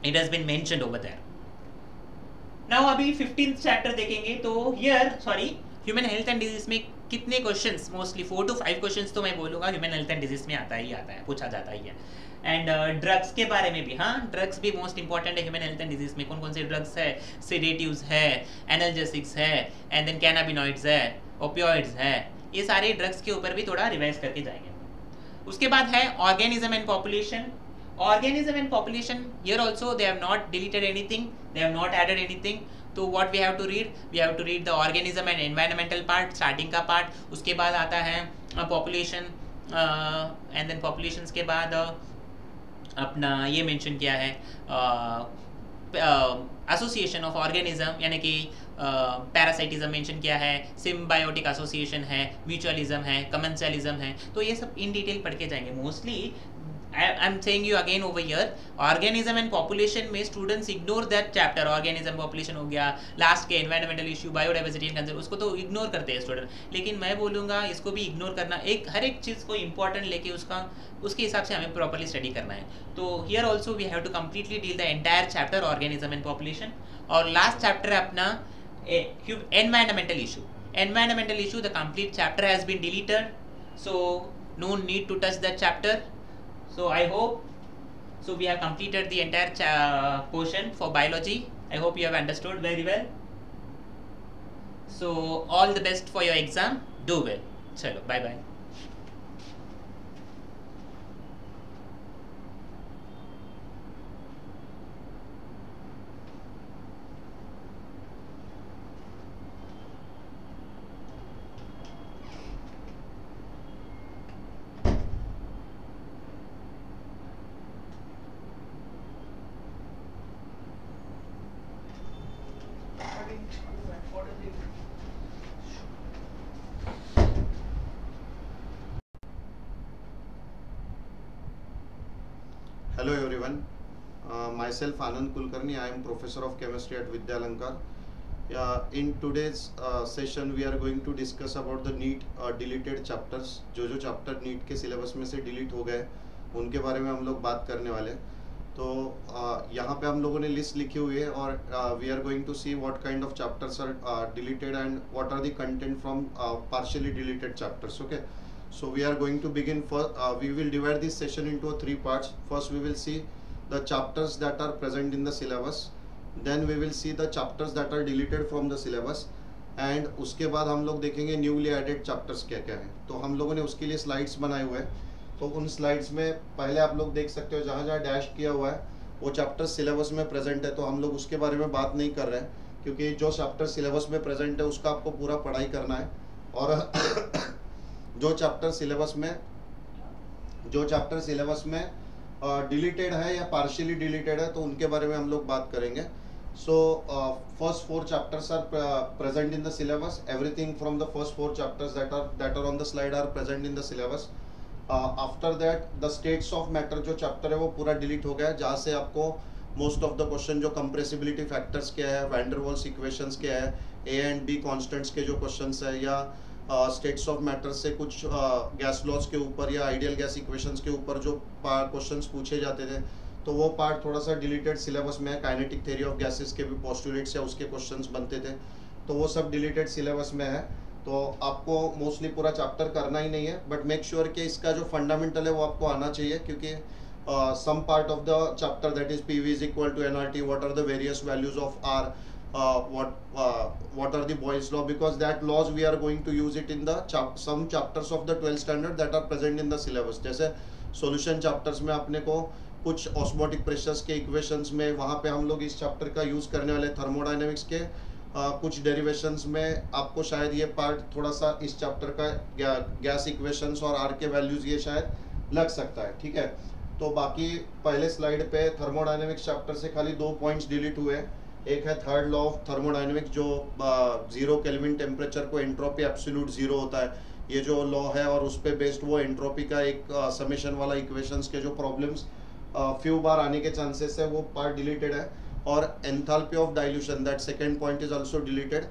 Speaker 2: it has been mentioned over there. Now अभी 15th चैप्टर देखेंगे। तो here human health and disease में कितने क्वेश्चंस, मोस्टली 4 to 5 क्वेश्चंस तो मैं बोलूँगा ह्यूमन हेल्थ एंड डिजीज़ में आता है, पूछा जाता ही है। एंड ड्रग्स के बारे में भी, हाँ ड्रग्स भी मोस्ट इंपॉर्टेंट है ह्यूमन हेल्थ एंड डिजीज़ में। कौन कौन से ड्रग्स है, सेडेटिव्स है, एनाल्जेसिक्स है, एंड देन कैनाबिनॉइड्स है, ओपियोइड्स है, ये सारे ड्रग्स के ऊपर भी थोड़ा रिवाइज करके जाएंगे। उसके बाद है organism and population. Organism and population, here also they have not deleted anything, they have not added anything. तो what we have to read? We have to read the organism and environmental part, starting का part. उसके बाद आता है population, and then populations के बाद अपना ये mention किया है association of organism, यानी कि पैरासाइटिज्म मेंशन किया है, सिम्बायोटिक एसोसिएशन है, म्यूचुअलिज्म है, कमेंसलिज्म है। तो ये सब इन डिटेल पढ़ के जाएंगे। Mostly I am saying you again over here, organism and population में students ignore that chapter. Organism population हो गया, लास्ट के environmental issue, biodiversity and conservation, उसको तो इग्नोर करते हैं स्टूडेंट, लेकिन मैं बोलूँगा इसको भी इग्नोर करना, हर एक चीज़ को इंपॉर्टेंट लेके उसके हिसाब से हमें प्रॉपर्ली स्टडी करना है। तो here also we have to completely deal the entire chapter organism and population. और लास्ट चैप्टर है अपना environmental issue, the complete chapter has been deleted, so no need to touch that chapter. So I hope we have completed the entire portion for biology. I hope you have understood very well. So all the best for your exam, do well. Chalo, bye bye.
Speaker 3: Hello everyone, myself Anand Kulkarni. I am professor of chemistry at Vidyalankar. In today's session we are going to discuss about the NEET deleted chapters. जो चैप्टर NEET के सिलेबस में से डिलीट हो गए उनके बारे में हम लोग बात करने वाले हैं। तो यहाँ पे हम लोगों ने लिस्ट लिखी हुई है और we are going to see what kind of chapters are deleted and what are the content from partially deleted chapters. Okay, so we are going to begin first. We will divide this session into 3 parts. First we will see the chapters that are present in the syllabus, then we will see the chapters that are deleted from the syllabus, and उसके बाद हम लोग देखेंगे न्यूली एडेड चैप्टर्स क्या क्या है. तो हम लोगों ने उसके लिए स्लाइड्स बनाए हुए हैं. तो उन स्लाइड्स में पहले आप लोग देख सकते हो जहाँ जहाँ डैश किया हुआ है वो चैप्टर सिलेबस में प्रेजेंट है. तो हम लोग उसके बारे में बात नहीं कर रहे हैं क्योंकि जो चैप्टर सिलेबस में प्रेजेंट है उसका आपको पूरा पढ़ाई करना है. और जो चैप्टर सिलेबस में डिलीटेड है या पार्शियली डिलीटेड है तो उनके बारे में हम लोग बात करेंगे. So first 4 chapters are present in the syllabus. Everything from the first 4 chapters that are on the slide are present in the syllabus. After that the states of matter जो चैप्टर है वो पूरा डिलीट हो गया है, जहाँ से आपको मोस्ट ऑफ द क्वेश्चन जो कंप्रेसिबिलिटी फैक्टर्स क्या है, वैन डर वाल्स इक्वेशंस क्या है, ए एंड बी कॉन्स्टेंट्स के जो क्वेश्चंस है या स्टेट्स ऑफ मैटर से कुछ गैस लॉज के ऊपर या आइडियल गैस इक्वेशंस के ऊपर जो क्वेश्चंस पूछे जाते थे तो वो पार्ट थोड़ा सा डिलीटेड सिलेबस में है. काइनेटिक थ्योरी ऑफ गैसेस के भी पोस्टुलेट्स या उसके क्वेश्चंस बनते थे तो वो सब डिलीटेड सिलेबस में है. तो आपको मोस्टली पूरा चैप्टर करना ही नहीं है, बट मेक श्योर कि इसका जो फंडामेंटल है वो आपको आना चाहिए क्योंकि some part of the chapter that is PV is equal to nRT, what are the various values of R, what are the Boyle's law, because that laws we are going to use it in the some chapters of the 12th standard that are present in the syllabus. जैसे solution chapters में अपने को कुछ osmotic pressures के equations में वहाँ पे हम लोग इस chapter का use करने वाले thermodynamics के कुछ डेरिवेशंस में आपको शायद ये पार्ट थोड़ा सा इस चैप्टर का गैस इक्वेशंस और आर के वैल्यूज ये शायद लग सकता है. ठीक है, तो बाकी पहले स्लाइड पे थर्मोडायनेमिक्स चैप्टर से खाली 2 पॉइंट्स डिलीट हुए. एक है थर्ड लॉ ऑफ थर्मोडायनेमिक्स जो 0 केल्विन टेम्परेचर को एंट्रोपी एब्सोल्यूट 0 होता है, ये जो लॉ है और उस पे बेस्ड वो एंट्रोपी का एक समेशन वाला इक्वेशंस के जो प्रॉब्लम्स फ्यू बार आने के चांसेस है वो पार्ट डिलीटेड है. और enthalpy of dilution that second point is also deleted.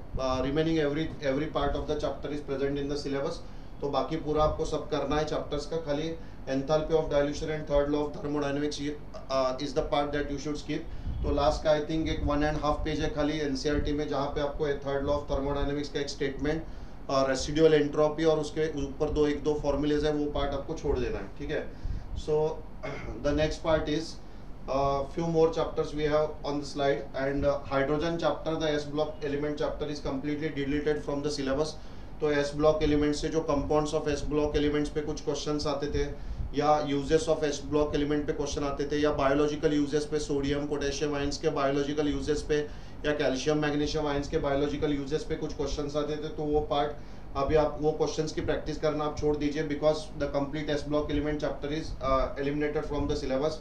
Speaker 3: Remaining every part of the chapter is present in the syllabus. तो बाकी पूरा आपको सब करना है चैप्टर्स का. खाली enthalpy of dilution and third law of thermodynamics is the part that you should skip. तो लास्ट का आई थिंक एक 1.5 पेज है खाली एनसीईआरटी में जहाँ पे आपको थर्ड लॉ ऑफ थर्मोडायनेमिक्स का एक स्टेटमेंट, रेसिडुअल एंट्रोपी और उसके ऊपर 2 फॉर्मूलेज है वो पार्ट आपको छोड़ देना है. ठीक है, so the next part is few more chapters we have on the slide, and hydrogen chapter, the S block element chapter is completely deleted from the syllabus. तो S block elements से जो compounds of S block elements पे कुछ questions आते थे या uses of S block element पे question आते थे या biological uses पे सोडियम पोटेशियम आयंस के biological uses पे या कैल्शियम मैग्नीशियम आयंस के biological uses पे कुछ questions आते थे. तो वो part अभी आप वो क्वेश्चंस की प्रैक्टिस करना आप छोड़ दीजिए because the complete s block element chapter is eliminated from the syllabus.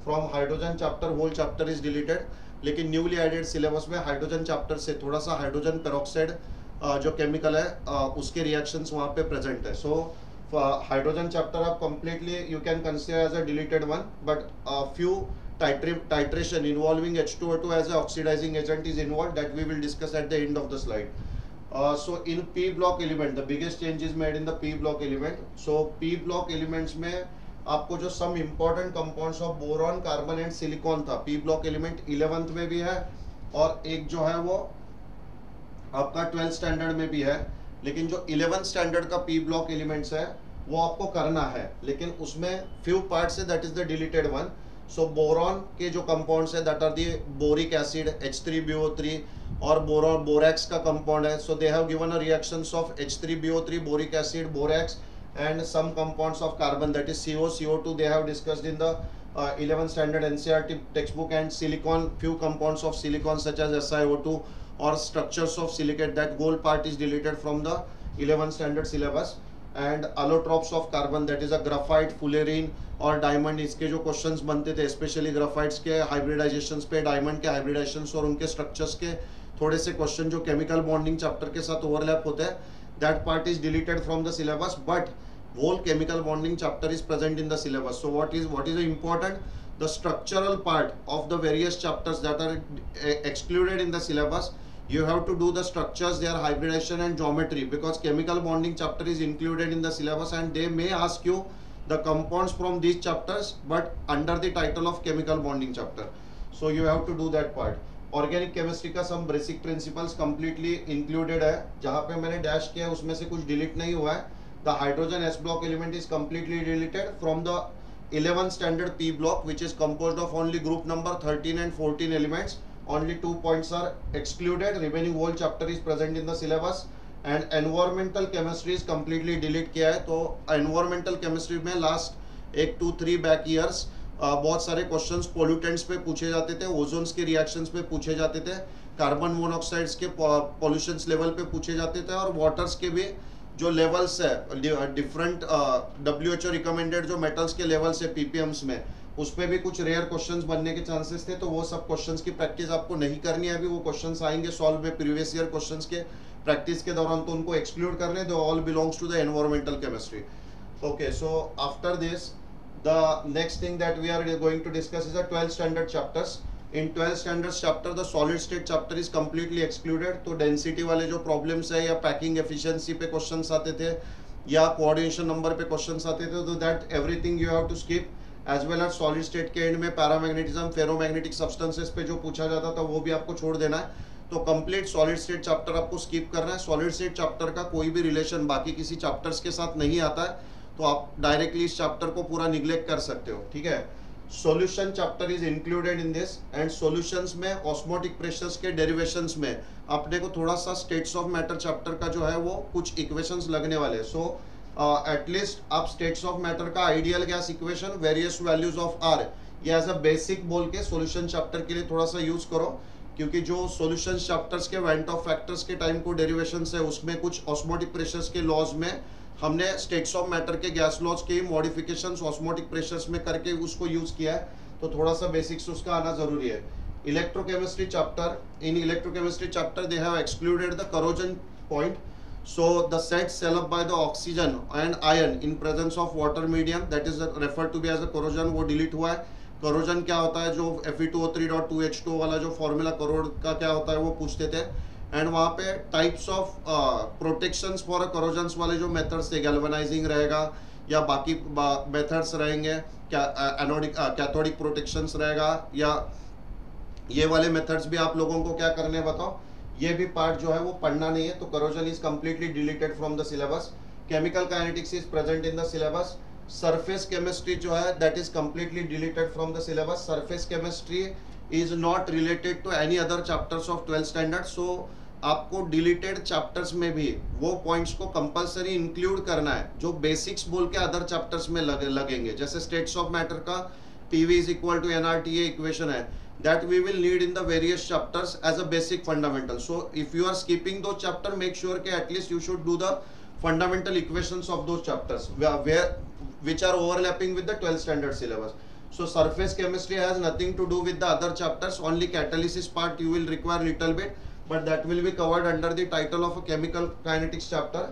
Speaker 3: From hydrogen chapter whole chapter is deleted. लेकिन न्यूली एडेड सिलेबस में हाइड्रोजन चैप्टर से थोड़ा सा हाइड्रोजन पेरोक्साइड जो केमिकल है उसके रिएक्शंस वहाँ पे प्रेजेंट है. सो हाइड्रोजन चैप्टर आप completely you can consider as a deleted one, but few titration involving H2O2 as an oxidizing agent is involved that we will discuss at the end of the slide. So in P block element the biggest change is made in the P block element. So P block elements में आपको जो some important compounds of boron carbon and silicon था पी ब्लॉक एलिमेंट 11th में भी है और एक जो है वो आपका 12th स्टैंडर्ड में भी है. लेकिन जो 11th स्टैंडर्ड का पी ब्लॉक एलिमेंट्स है वो आपको करना है, लेकिन उसमें फ्यू पार्ट्स है that is the deleted one. So boron के जो कंपाउंड्स है that are the boric acid H3BO3 और बोरैक्स का कंपाउंड है. So they have given a reactions of H3BO3 boric acid borax and some compounds of carbon that is CO, CO2 they have discussed in the 11th standard NCERT textbook, and silicon, few compounds of silicon such as SiO2 or structures of silicate, that whole part is deleted from the 11th standard syllabus. And allotropes of carbon that is a graphite, fullerene और diamond, इसके जो questions बनते थे especially graphites के hybridizations पे, diamond के hybridizations और उनके structures के थोड़े से question जो chemical bonding chapter के साथ overlap होते हैं, that part is deleted from the syllabus, but whole chemical bonding chapter is present in the syllabus. So what is important? The structural part of the various chapters that are excluded in the syllabus, you have to do the structures, their hybridization and geometry, because chemical bonding chapter is included in the syllabus and they may ask you the compounds from these chapters but under the title of chemical bonding chapter. So you have to do that part. Organic chemistry का some basic principles completely included है. जहां पे मैंने डैश किया उसमें से कुछ डिलीट नहीं हुआ है. The hydrogen S block element is completely deleted from the 11th standard P block, which is composed of only group number 13 and 14 elements. Only 2 points are excluded. Remaining whole chapter is present in the syllabus. And environmental chemistry is completely delete किया है. तो environmental chemistry में last 1 2 3 back years बहुत सारे क्वेश्चंस पोल्यूटेंट्स पे पूछे जाते थे, ओजोन्स के रिएक्शंस पे पूछे जाते थे, कार्बन मोनोक्साइड्स के पॉल्यूशंस लेवल पे पूछे जाते थे, और वाटर्स के भी जो लेवल्स है डिफरेंट WHO रिकमेंडेड जो मेटल्स के लेवल्स है पीपीएम्स में, उस पर भी कुछ रेयर क्वेश्चंस बनने के चांसेस थे. तो वो सब क्वेश्चंस की प्रैक्टिस आपको नहीं करनी है. अभी वो क्वेश्चंस आएंगे सॉल्व में प्रीवियस ईयर क्वेश्चंस के प्रैक्टिस के दौरान, तो उनको एक्सक्लूड करने दो. All belongs to the environmental chemistry. Okay, so after this the next thing that we are going to discuss is the 12th standard chapters. In 12th standard chapter the solid state chapter is completely excluded. तो density वाले जो problems है या packing efficiency पे questions आते थे या coordination number पे questions आते थे, तो that everything you have to skip. as well as solid state के end में paramagnetism, ferromagnetic substances पे जो पूछा जाता था वो भी आपको छोड़ देना है. तो complete solid state chapter आपको skip करना है. solid state chapter का कोई भी relation बाकी किसी chapters के साथ नहीं आता है, तो आप डायरेक्टली इस चैप्टर को पूरा निग्लेक्ट कर सकते हो. ठीक है. Solution chapter is included in this. And solutions में ऑस्मोटिक प्रेशर्स के डेरिवेशंस में अपने को थोड़ा सा स्टेट्स ऑफ मैटर चैप्टर का जो है वो कुछ इक्वेशंस लगने वाले. सो एटलीस्ट आप स्टेट्स ऑफ मैटर का ideal gas equation, various values of R, ये एज अ बेसिक बोल के सॉल्यूशन चैप्टर के लिए थोड़ा सा यूज करो, क्योंकि जो सॉल्यूशन चैप्टर्स के वेंट ऑफ फैक्टर्स के टाइम को डेरिवेशंस है उसमें कुछ ऑस्मोटिक प्रेशर्स के लॉज में हमने स्टेट्स ऑफ मैटर के गैस लॉज के मॉडिफिकेशंस ऑस्मोटिक प्रेशर्स में करके उसको यूज किया है. तो थोड़ा सा बेसिक्स उसका आना जरूरी है. Electrochemistry chapter, in electrochemistry chapter they have excluded the corrosion point. So the set cell up by the oxygen and ion in presence of water medium, that is referred to be as a corrosion, वो डिलीट हुआ है. करोजन क्या होता है, जो Fe2O3.2H2 वाला जो फॉर्मूला करोड़ का क्या होता है वो पूछते थे. एंड वहाँ पे टाइप्स ऑफ प्रोटेक्शंस फॉर करोजन्स वाले जो मेथड्स थे, गैल्वेनाइजिंग रहेगा या बाकी मेथड्स रहेंगे, क्या एनोडिक कैथोडिक प्रोटेक्शंस रहेगा, या ये वाले मेथड्स भी आप लोगों को क्या करने बताओ, ये भी पार्ट जो है वो पढ़ना नहीं है. तो corrosion is completely deleted from the syllabus. Chemical kinetics is present in the syllabus. Surface chemistry जो है that is completely deleted from the syllabus. Surface chemistry is not related to any other chapters of 12th standard. So आपको डिलीटेड चैप्टर्स में भी वो पॉइंट्स को कंपलसरी इंक्लूड करना है जो बेसिक्स बोल के अदर चैप्टर्स में लगेंगे. जैसे स्टेट्स ऑफ मैटर का PV is equal to NRTA equation है, that we will need in the various chapters as a basic fundamental. So if you are skipping दो चैप्टर, मेक श्योर के at least you should do the fundamental equations of those chapters which are overlapping with the 12th standard syllabus. So surface chemistry has nothing to do with the other chapters. Only catalysis part you will require little bit, but that will be covered under the title of a chemical kinetics chapter.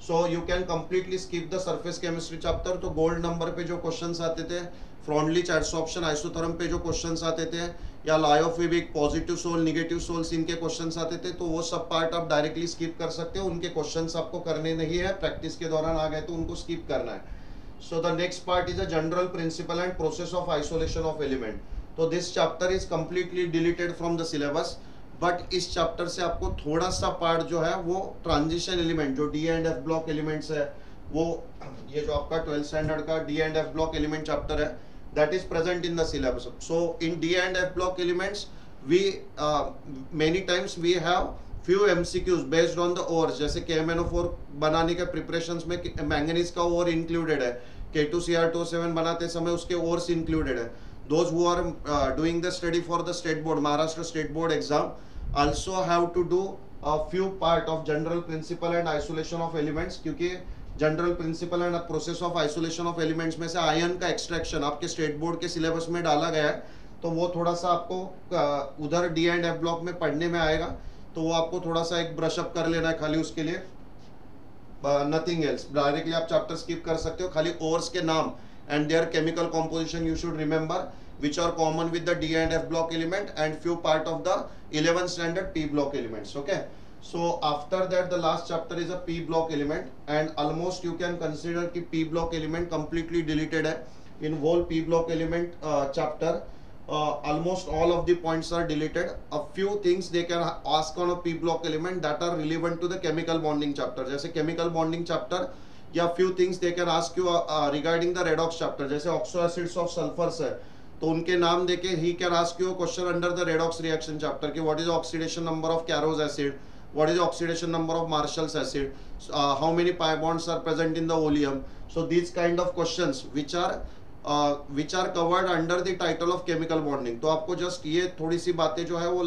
Speaker 3: So you can completely skip the surface chemistry chapter. तो gold number पे जो questions आते थे, Freundlich adsorption isotherm पे जो questions आते थे, या Liophilic positive sol negative sols इनके questions आते थे, तो वो सब part आप directly skip कर सकते हो. उनके questions आपको करने नहीं है, practice के दौरान आ गए तो उनको skip करना है. So the next part is a general principle and process of isolation of element. So this chapter is completely deleted from the syllabus. But इस chapter से आपको थोड़ा सा part जो है वो transition element, जो D and F block elements है, वो ये जो आपका 12th standard का D and F block element chapter है, that is present in the syllabus. So in D and F block elements, we many times we have few MCQs based on the ores. जैसे KMnO4 बनाने के preparations में मैंगनीज का ore included है, K2Cr2O7 बनाते समय उसके ores included है. Those who are doing the study for the state board, Maharashtra state board exam, also have to do a few part of general principle and isolation of elements, क्योंकि general principle and process of isolation of elements में से आयन का एक्सट्रैक्शन आपके स्टेट बोर्ड के सिलेबस में डाला गया है. तो वो थोड़ा सा आपको उधर D and F ब्लॉक में पढ़ने में आएगा, तो वो आपको थोड़ा सा एक ब्रश अप कर लेना है खाली उसके लिए. Nothing else. डायरेक्टली आप चैप्टर स्किप कर सकते हो. खाली ओर्स के नाम and there chemical composition you should remember, which are common with the D and F block element and few part of the 11th standard P block elements. Okay. So after that the last chapter is a P block element, and almost you can consider कि P block element completely deleted है. In whole P block element chapter almost all of the points are deleted. A few things they can ask on a P block element that are relevant to the chemical bonding chapter, जैसे chemical bonding chapter, या few things they can ask you regarding the redox chapter, जैसे oxo acids of sulfurs है तो उनके नाम देके he can ask you a question under the redox reaction chapter कि what is the oxidation number of Carnot acid, what is the oxidation number of Marshall's acid, how many pi bonds are present in the oleum. So these kind of questions which are covered under the title of chemical bonding. तो आपको just ये थोड़ी सी बातें जो है वो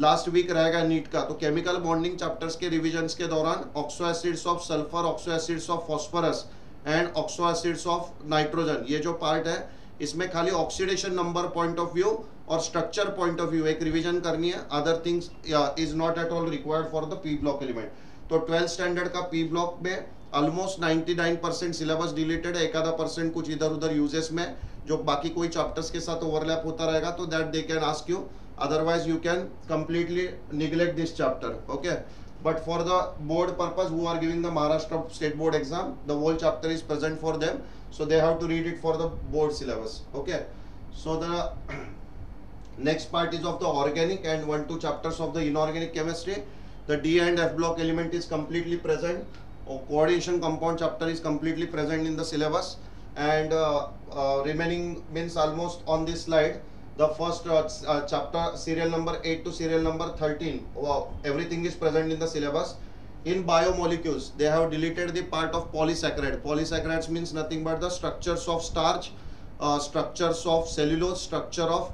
Speaker 3: लास्ट वीक रहेगा नीट का. तो केमिकल बॉन्डिंग चैप्टर्स के रिविजन्स के दौरान oxo acids of sulphur, oxo acids of phosphorus and oxo acids of nitrogen, ये जो पार्ट है इसमें खाली oxidation number point of view और स्ट्रक्चर पॉइंट ऑफ व्यू एक रिवीजन करनी है. Other things is not at all required for the P block element. तो 12th स्टैंडर्ड का पी ब्लॉक में ऑलमोस्ट 99% सिलेबस डिलीटेड है. एक आधा परसेंट कुछ इधर उधर यूजेस में जो बाकी कोई चैप्टर्स के साथ ओवरलैप होता रहेगा तो that they can ask you, otherwise you can completely neglect this chapter. Okay, but for the board purpose who are giving the Maharashtra state board exam, the whole chapter is present for them, so they have to read it for the board syllabus. Okay, so the next part is of the organic and 1-2 chapters of the inorganic chemistry. The D and F block element is completely present, or coordination compound chapter is completely present in the syllabus, and remaining means almost on this slide the first chapter serial number 8 to serial number 13, everything is present in the syllabus. In biomolecules they have deleted the part of polysaccharide. Polysaccharides means nothing but the structures of starch, structures of cellulose, structure of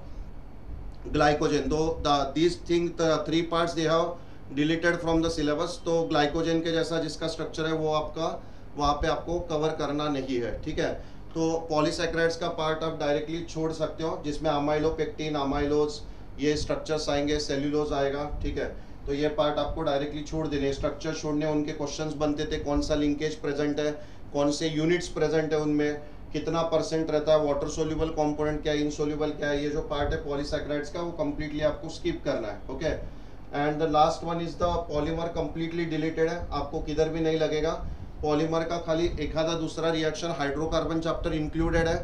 Speaker 3: glycogen. Though these things, the 3 parts they have deleted from the syllabus. तो glycogen के जैसा जिसका structure है वो आपका वहाँ पे आपको कवर करना नहीं है. ठीक है, तो पॉलीसैकेराइड्स का पार्ट आप डायरेक्टली छोड़ सकते हो जिसमें अमाइलोपेक्टिन, अमाइलोज ये स्ट्रक्चर्स आएंगे, सेल्यूलोज आएगा. ठीक है, तो ये पार्ट आपको डायरेक्टली छोड़ देने. स्ट्रक्चर छोड़ने उनके क्वेश्चंस बनते थे, कौन सा लिंकेज प्रेजेंट है, कौन से यूनिट्स प्रेजेंट है, उनमें कितना परसेंट रहता है, वाटर सोल्यूबल कंपोनेंट क्या है, इनसोल्यूबल क्या है. ये जो पार्ट है पॉलीसैकेराइड्स का वो कम्प्लीटली आपको स्किप करना है. Okay, and the last one is the polymer. Completely deleted है, आपको किधर भी नहीं लगेगा. पॉलीमर का खाली एक आधा दूसरा रिएक्शन हाइड्रोकार्बन चैप्टर इंक्लूडेड है.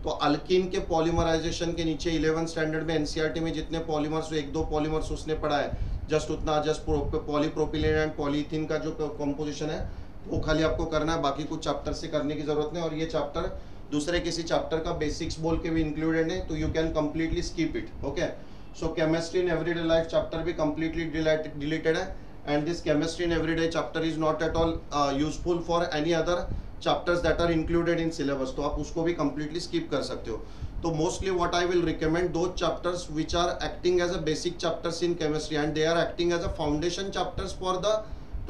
Speaker 3: तो अल्कीन के पॉलीमराइजेशन के नीचे 11th स्टैंडर्ड में एनसीईआरटी में जितने पॉलीमर्स, 1-2 पॉलीमर्स उसने पढ़ा है, जस्ट उतना, जस्ट पॉलीप्रोपिलीन एंड पॉलीथीन का जो कंपोजिशन है वो खाली आपको करना है, बाकी कुछ चैप्टर से करने की जरूरत नहीं. और ये चैप्टर दूसरे किसी चैप्टर का बेसिक्स बोल के भी इंक्लूडेड है, तो you can completely skip it. Okay, so chemistry in everyday life chapter भी कम्प्लीटली डिलीटेड है. And this chemistry in everyday chapter is not at all useful for any other chapters that are included in syllabus. तो आप उसको भी completely skip कर सकते हो. तो mostly what I will recommend those chapters which are acting as a basic chapters in chemistry and they are acting as a foundation chapters for the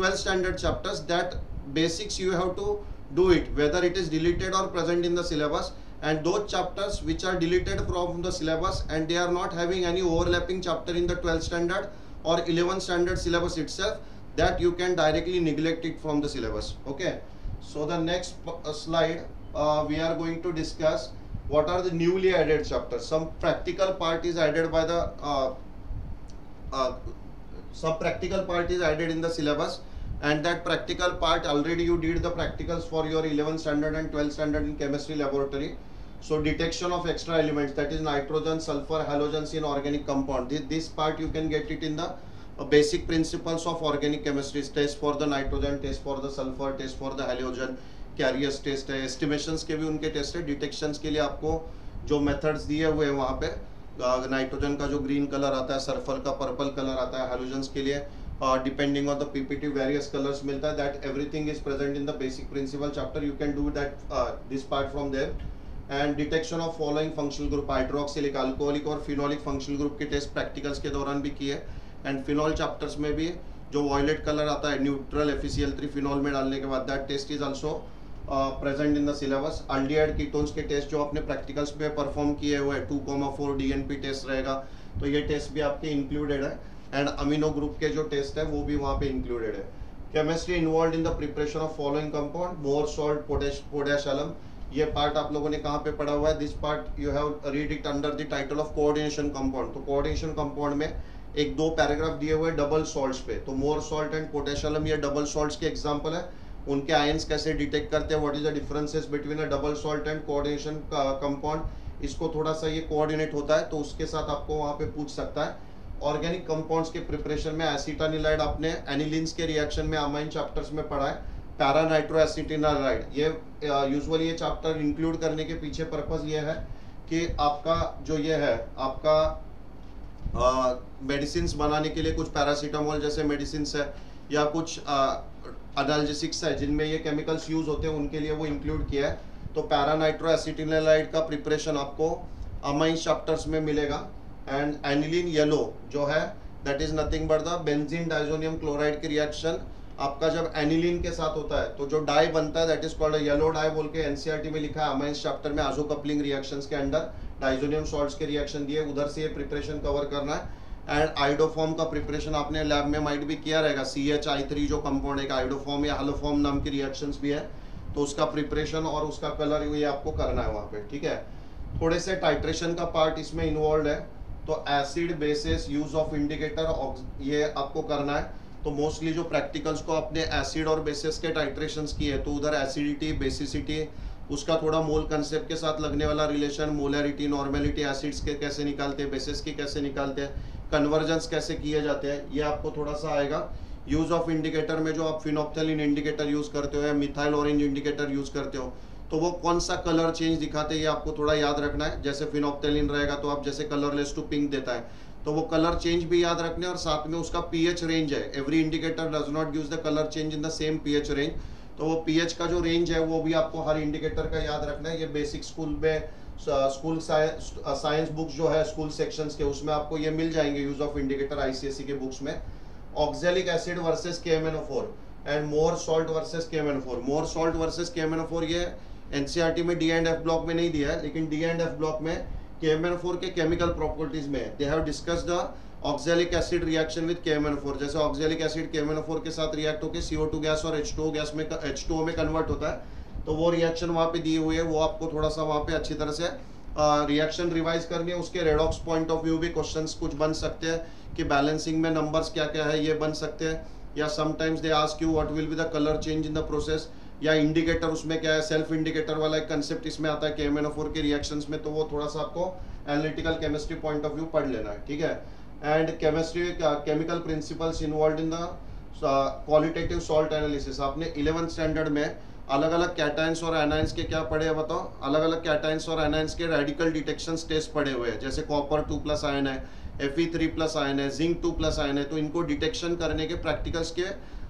Speaker 3: 12th standard chapters. That basics you have to do it whether it is deleted or present in the syllabus. And those chapters which are deleted from the syllabus and they are not having any overlapping chapter in the 12th standard or 11th standard syllabus itself, that you can directly neglect it from the syllabus. Okay, so the next slide we are going to discuss what are the newly added chapters. Some practical part is added by the some practical part is added in the syllabus, and that practical part already you did the practicals for your 11th standard and 12th standard in chemistry laboratory. So detection of extra elements, that is nitrogen, sulfur, halogens in organic compound. This part you can get it in the basic principles of organic chemistry. Test for the nitrogen, test for the sulfur, test for the halogen, carriers test है, estimations के भी उनके टेस्ट है. डिटेक्शंस के लिए आपको जो मेथड्स दिए हुए हैं वहाँ पे नाइट्रोजन का जो ग्रीन कलर आता है, सल्फर का पर्पल कलर आता है, हेलोजेंस के लिए depending on the PPT various colours मिलता है. That everything is present in the basic principle chapter. You can do that this part from there. And detection of following functional group, hydroxylic, alcoholic और फिनोलिक फंक्शनल ग्रुप के टेस्ट प्रैक्टिकल्स के दौरान भी किए. एंड फिनॉल चैप्टर्स में भी जो वॉयलेट कलर आता है न्यूट्रल FeCl3 फिनॉल में डालने के बाद, that test is also present in the syllabus. Aldehyde ketones के टेस्ट जो अपने प्रैक्टिकल्स में परफॉर्म किए हुए हैं 2,4 DNP टेस्ट रहेगा, तो ये टेस्ट भी आपके इंक्लूडेड है. एंड अमीनो ग्रुप के जो टेस्ट है वो भी वहाँ पे इंक्लूडेड है. Chemistry involve in the preparation of following compound, Mohr salt, potash alum. ये पार्ट आप लोगों ने कहाँ पे पढ़ा हुआ है? This part you have read it under the title of coordination compound. तो कोऑर्डिनेशन कंपाउंड में एक 2 पैराग्राफ दिए हुए डबल सॉल्ट्स पे, तो मोर सॉल्ट एंड पोटेशियम ये डबल सॉल्ट्स के एग्जांपल है। उनके आयंस कैसे डिटेक्ट करते हैं, what is the differences between a double salt and coordination compound, इसको थोड़ा सा ये कोऑर्डिनेट होता है तो उसके साथ आपको वहाँ पे पूछ सकता है। ऑर्गेनिक कंपाउंड्स के प्रिपरेशन में एसिटानिलाइड आपने एनिलीन्स के रिएक्शन में अमाइन चैप्टर्स में पढ़ा है। पैरा नाइट्रो एसिटिनालाइड ये यूजुअली ये चैप्टर इंक्लूड करने के पीछे पर्पस ये है कि आपका जो ये है आपका मेडिसिन बनाने के लिए कुछ पैरासीटामोल जैसे मेडिसिन है या कुछ एनाल्जेसिक्स है जिनमें ये केमिकल्स यूज होते हैं, उनके लिए वो इंक्लूड किया है। तो पैरा नाइट्रो एसिटिनालाइड का प्रिपरेशन आपको अमाइन चैप्टर्स में मिलेगा। एंड एनिलीन येलो जो है that is nothing but the benzene diazonium chloride की रिएक्शन आपका जब एनिलीन के साथ होता है तो जो डाई बनता है that is called yellow die बोल के एनसीईआरटी में लिखा है। अमाइंस चैप्टर में आजो कपलिंग रिएक्शंस के अंडर डाइजोनियम सॉल्ट्स के रिएक्शन दिए, उधर से ये प्रिपरेशन कवर करना है। एंड आइडोफॉर्म का प्रिपरेशन आपने लैब में माइट भी किया रहेगा, CHI3 जो कंपाउंड है आइडोफॉर्म या हेलोफॉर्म नाम की रिएक्शंस भी है, तो उसका प्रिपरेशन और उसका कलर ये आपको करना है वहाँ पे, ठीक है। थोड़े से टाइट्रेशन का पार्ट इसमें इन्वॉल्व है, तो acid basis use of indicator ये आपको करना है। तो मोस्टली जो प्रैक्टिकल्स को आपने एसिड और बेसिस के टाइट्रेशंस किए तो उधर एसिडिटी बेसिसिटी उसका थोड़ा मोल कंसेप्ट के साथ लगने वाला रिलेशन, मोलैरिटी नॉर्मेलिटी एसिड्स के कैसे निकालते हैं, बेसिस के कैसे निकालते हैं, कन्वर्जेंस कैसे किए जाते हैं, ये आपको थोड़ा सा आएगा। यूज ऑफ इंडिकेटर में जो आप फिनोप्थेलिन इंडिकेटर यूज करते हो या मिथाइल ऑरेंज इंडिकेटर यूज करते हो तो वो कौन सा कलर चेंज दिखाते हैं ये आपको थोड़ा याद रखना है। जैसे फिनोप्थेलिन रहेगा तो आप जैसे कलरलेस टू पिंक देता है तो वो कलर चेंज भी याद रखने और साथ में उसका पीएच रेंज है। Every indicator does not use the colour change in the same pH range, तो वो पीएच का जो रेंज है वो भी आपको हर इंडिकेटर का याद रखना है। ये बेसिक स्कूल में स्कूल साइंस बुक्स जो है स्कूल सेक्शंस के उसमें आपको ये मिल जाएंगे यूज ऑफ इंडिकेटर आईसीएसई के बुक्स में। Oxalic acid versus KMnO4 and more salt versus KMnO4। More salt versus KMnO4 ये एनसीईआरटी में डी एंड एफ ब्लॉक में नहीं दिया है, लेकिन डी एंड एफ ब्लॉक में KMnO4 के केमिकल प्रॉपर्टीज में they have discussed the oxalic acid reaction with KMnO4। जैसे ऑक्सैलिक एसिड KMnO4 के साथ रिएक्ट होकर CO2 गैस और H2O गैस में H2O में कन्वर्ट होता है, तो वो रिएक्शन वहाँ पे दी हुई है, वो आपको थोड़ा सा वहाँ पे अच्छी तरह से रिएक्शन रिवाइज करनी है। उसके रेडॉक्स पॉइंट ऑफ व्यू भी क्वेश्चंस कुछ बन सकते हैं कि बैलेंसिंग में नंबर्स क्या क्या है ये बन सकते हैं, या sometimes they ask you what will be the colour change in the process, या इंडिकेटर उसमें क्या है, सेल्फ इंडिकेटर वाला एक कंसेप्ट इसमें आता है KMnO4 के रिएक्शंस में, तो वो थोड़ा सा आपको analytical chemistry point of view पढ़ लेना है, ठीक है। And chemistry chemical principles involve in the qualitative salt analysis. आपने 11th स्टैंडर्ड में अलग अलग कैटायंस और एनायंस के क्या पढ़े हैं बताओ? अलग अलग कैटायंस और एनायंस के रेडिकल डिटेक्शन टेस्ट पढ़े हुए हैं। जैसे कॉपर 2+ आयन है, Fe3+ आयन है, जिंक 2+ आयन है, तो इनको डिटेक्शन करने के प्रैक्टिकल्स के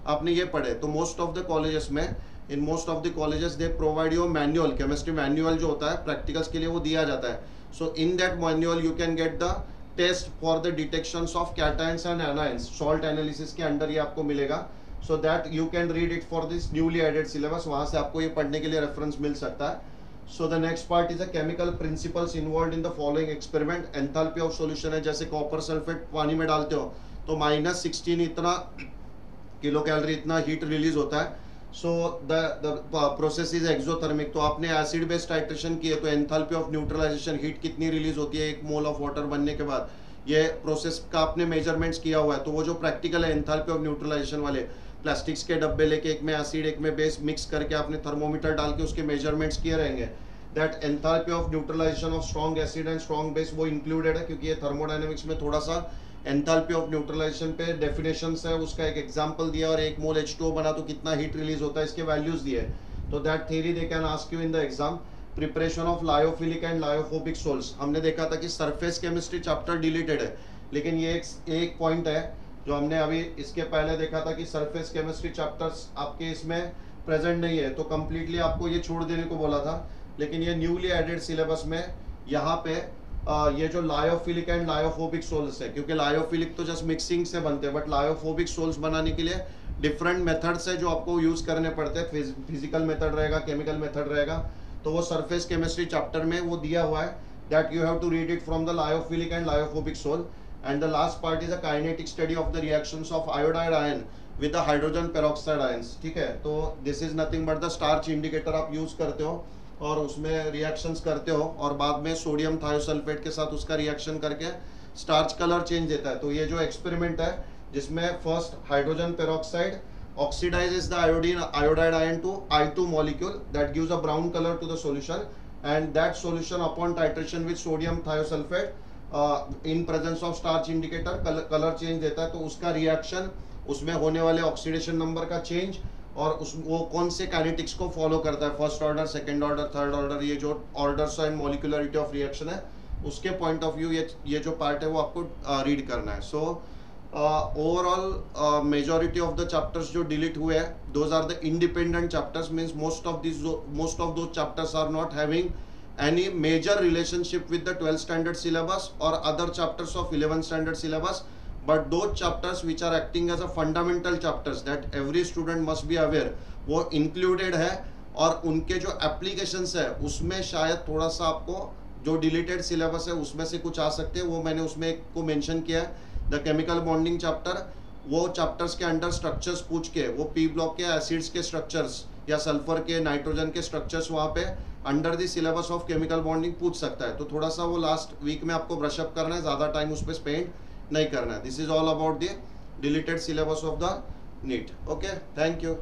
Speaker 3: आपने ये पढ़े। तो मोस्ट ऑफ द कॉलेजेस में in most of the colleges they provide you manual, chemistry manual जो होता है प्रैक्टिकल्स के लिए वो दिया जाता है। So in that manual you can get the test for the detections of cations and anions, salt analysis के अंडर ये आपको मिलेगा। So that you can read it for this newly added syllabus, वहाँ से आपको ये पढ़ने के लिए रेफरेंस मिल सकता है। So the next part is a chemical principles involve in the following experiment. Enthalpy of solution है, जैसे कॉपर सल्फेट पानी में डालते हो तो -16 इतना किलो कैलोरी इतना हीट रिलीज होता है। So the process is exothermic. तो आपने एसिड बेस्ड टाइट्रेशन किए तो एंथैल्पी ऑफ न्यूट्रलाइजेशन हीट कितनी रिलीज होती है 1 मोल ऑफ वाटर बनने के बाद, ये प्रोसेस का आपने मेजरमेंट्स किया हुआ है। तो वो जो प्रैक्टिकल है एंथैल्पी ऑफ न्यूट्रलाइजेशन वाले, प्लास्टिक्स के डब्बे लेके एक में एसिड एक में बेस मिक्स करके आपने थर्मोमीटर डाल के उसके मेजरमेंट्स किए रहेंगे। That enthalpy of neutralization of strong acid and strong base वो इंक्लूडेड है, क्योंकि ये थर्मोडायनेमिक्स में थोड़ा सा एंथैल्पी ऑफ न्यूट्रलाइजेशन पे डेफिनेशंस है, उसका एक एग्जांपल दिया और 1 मोल H2O बना तो कितना हीट रिलीज होता है इसके वैल्यूज दिए। तो that theory they can ask you in the exam. Preparation of lyophilic and lyophobic sols, हमने देखा था कि सरफेस केमिस्ट्री चैप्टर डिलीटेड है, लेकिन ये एक पॉइंट है जो हमने अभी इसके पहले देखा था कि सरफेस केमिस्ट्री चैप्टर्स आपके इसमें प्रेजेंट नहीं है, तो कम्प्लीटली आपको ये छोड़ देने को बोला था। लेकिन ये न्यूली एडेड सिलेबस में यहाँ पे ये जो लायोफिलिक एंड लायोफोबिक सोल्स है, क्योंकि लायोफिलिक तो जस्ट मिक्सिंग से बनते हैं, बट लायोफोबिक सोल्स बनाने के लिए डिफरेंट मेथड्स है जो आपको यूज करने पड़ते हैं। फिजिकल मेथड रहेगा, केमिकल मेथड रहेगा, तो वो सरफेस केमिस्ट्री चैप्टर में वो दिया हुआ है। That you have to read it from the lyophilic and lyophobic sol. And the last part is a kinetic study of the reactions of iodide ion with the hydrogen peroxide ions, ठीक है। तो this is nothing but the starch indicator आप यूज करते हो और उसमें रिएक्शंस करते हो और बाद में सोडियम थायोसल्फेट के साथ उसका रिएक्शन करके स्टार्च कलर चेंज देता है। तो ये जो एक्सपेरिमेंट है जिसमें first hydrogen peroxide oxidizes the iodide ion to I2 molecule that gives a brown color to the solution, and that solution upon titration with sodium thiosulfate in presence of starch indicator color change देता है। तो उसका रिएक्शन, उसमें होने वाले ऑक्सीडेशन नंबर का चेंज और उस वो कौन से काइनेटिक्स को फॉलो करता है, first order, second order, third order, ये जो orders and molecularity of reaction है उसके पॉइंट ऑफ व्यू ये जो पार्ट है वो आपको रीड करना है। So overall majority of the chapters जो डिलीट हुए हैं those are the independent chapters, means most of those chapters are not having any major relationship with the 12th standard syllabus or other chapters of 11th standard syllabus, but those chapters which are acting as a fundamental chapters that every student must be aware वो included है, और उनके जो applications है उसमें शायद थोड़ा सा आपको जो deleted syllabus है उसमें से कुछ आ सकते हैं, वो मैंने उसमें एक को mention किया है, the chemical bonding chapter। वो चैप्टर्स के अंडर स्ट्रक्चर्स पूछ के, वो पी ब्लॉक के एसिड्स के स्ट्रक्चर्स या सल्फर के, नाइट्रोजन के स्ट्रक्चर्स वहाँ पे under the syllabus of chemical bonding पूछ सकता है। तो थोड़ा सा वो लास्ट वीक में आपको ब्रशअप करना है, ज़्यादा टाइम उस पर स्पेंड नहीं करना है। This is all about the deleted syllabus of the NEET. Okay, thank you.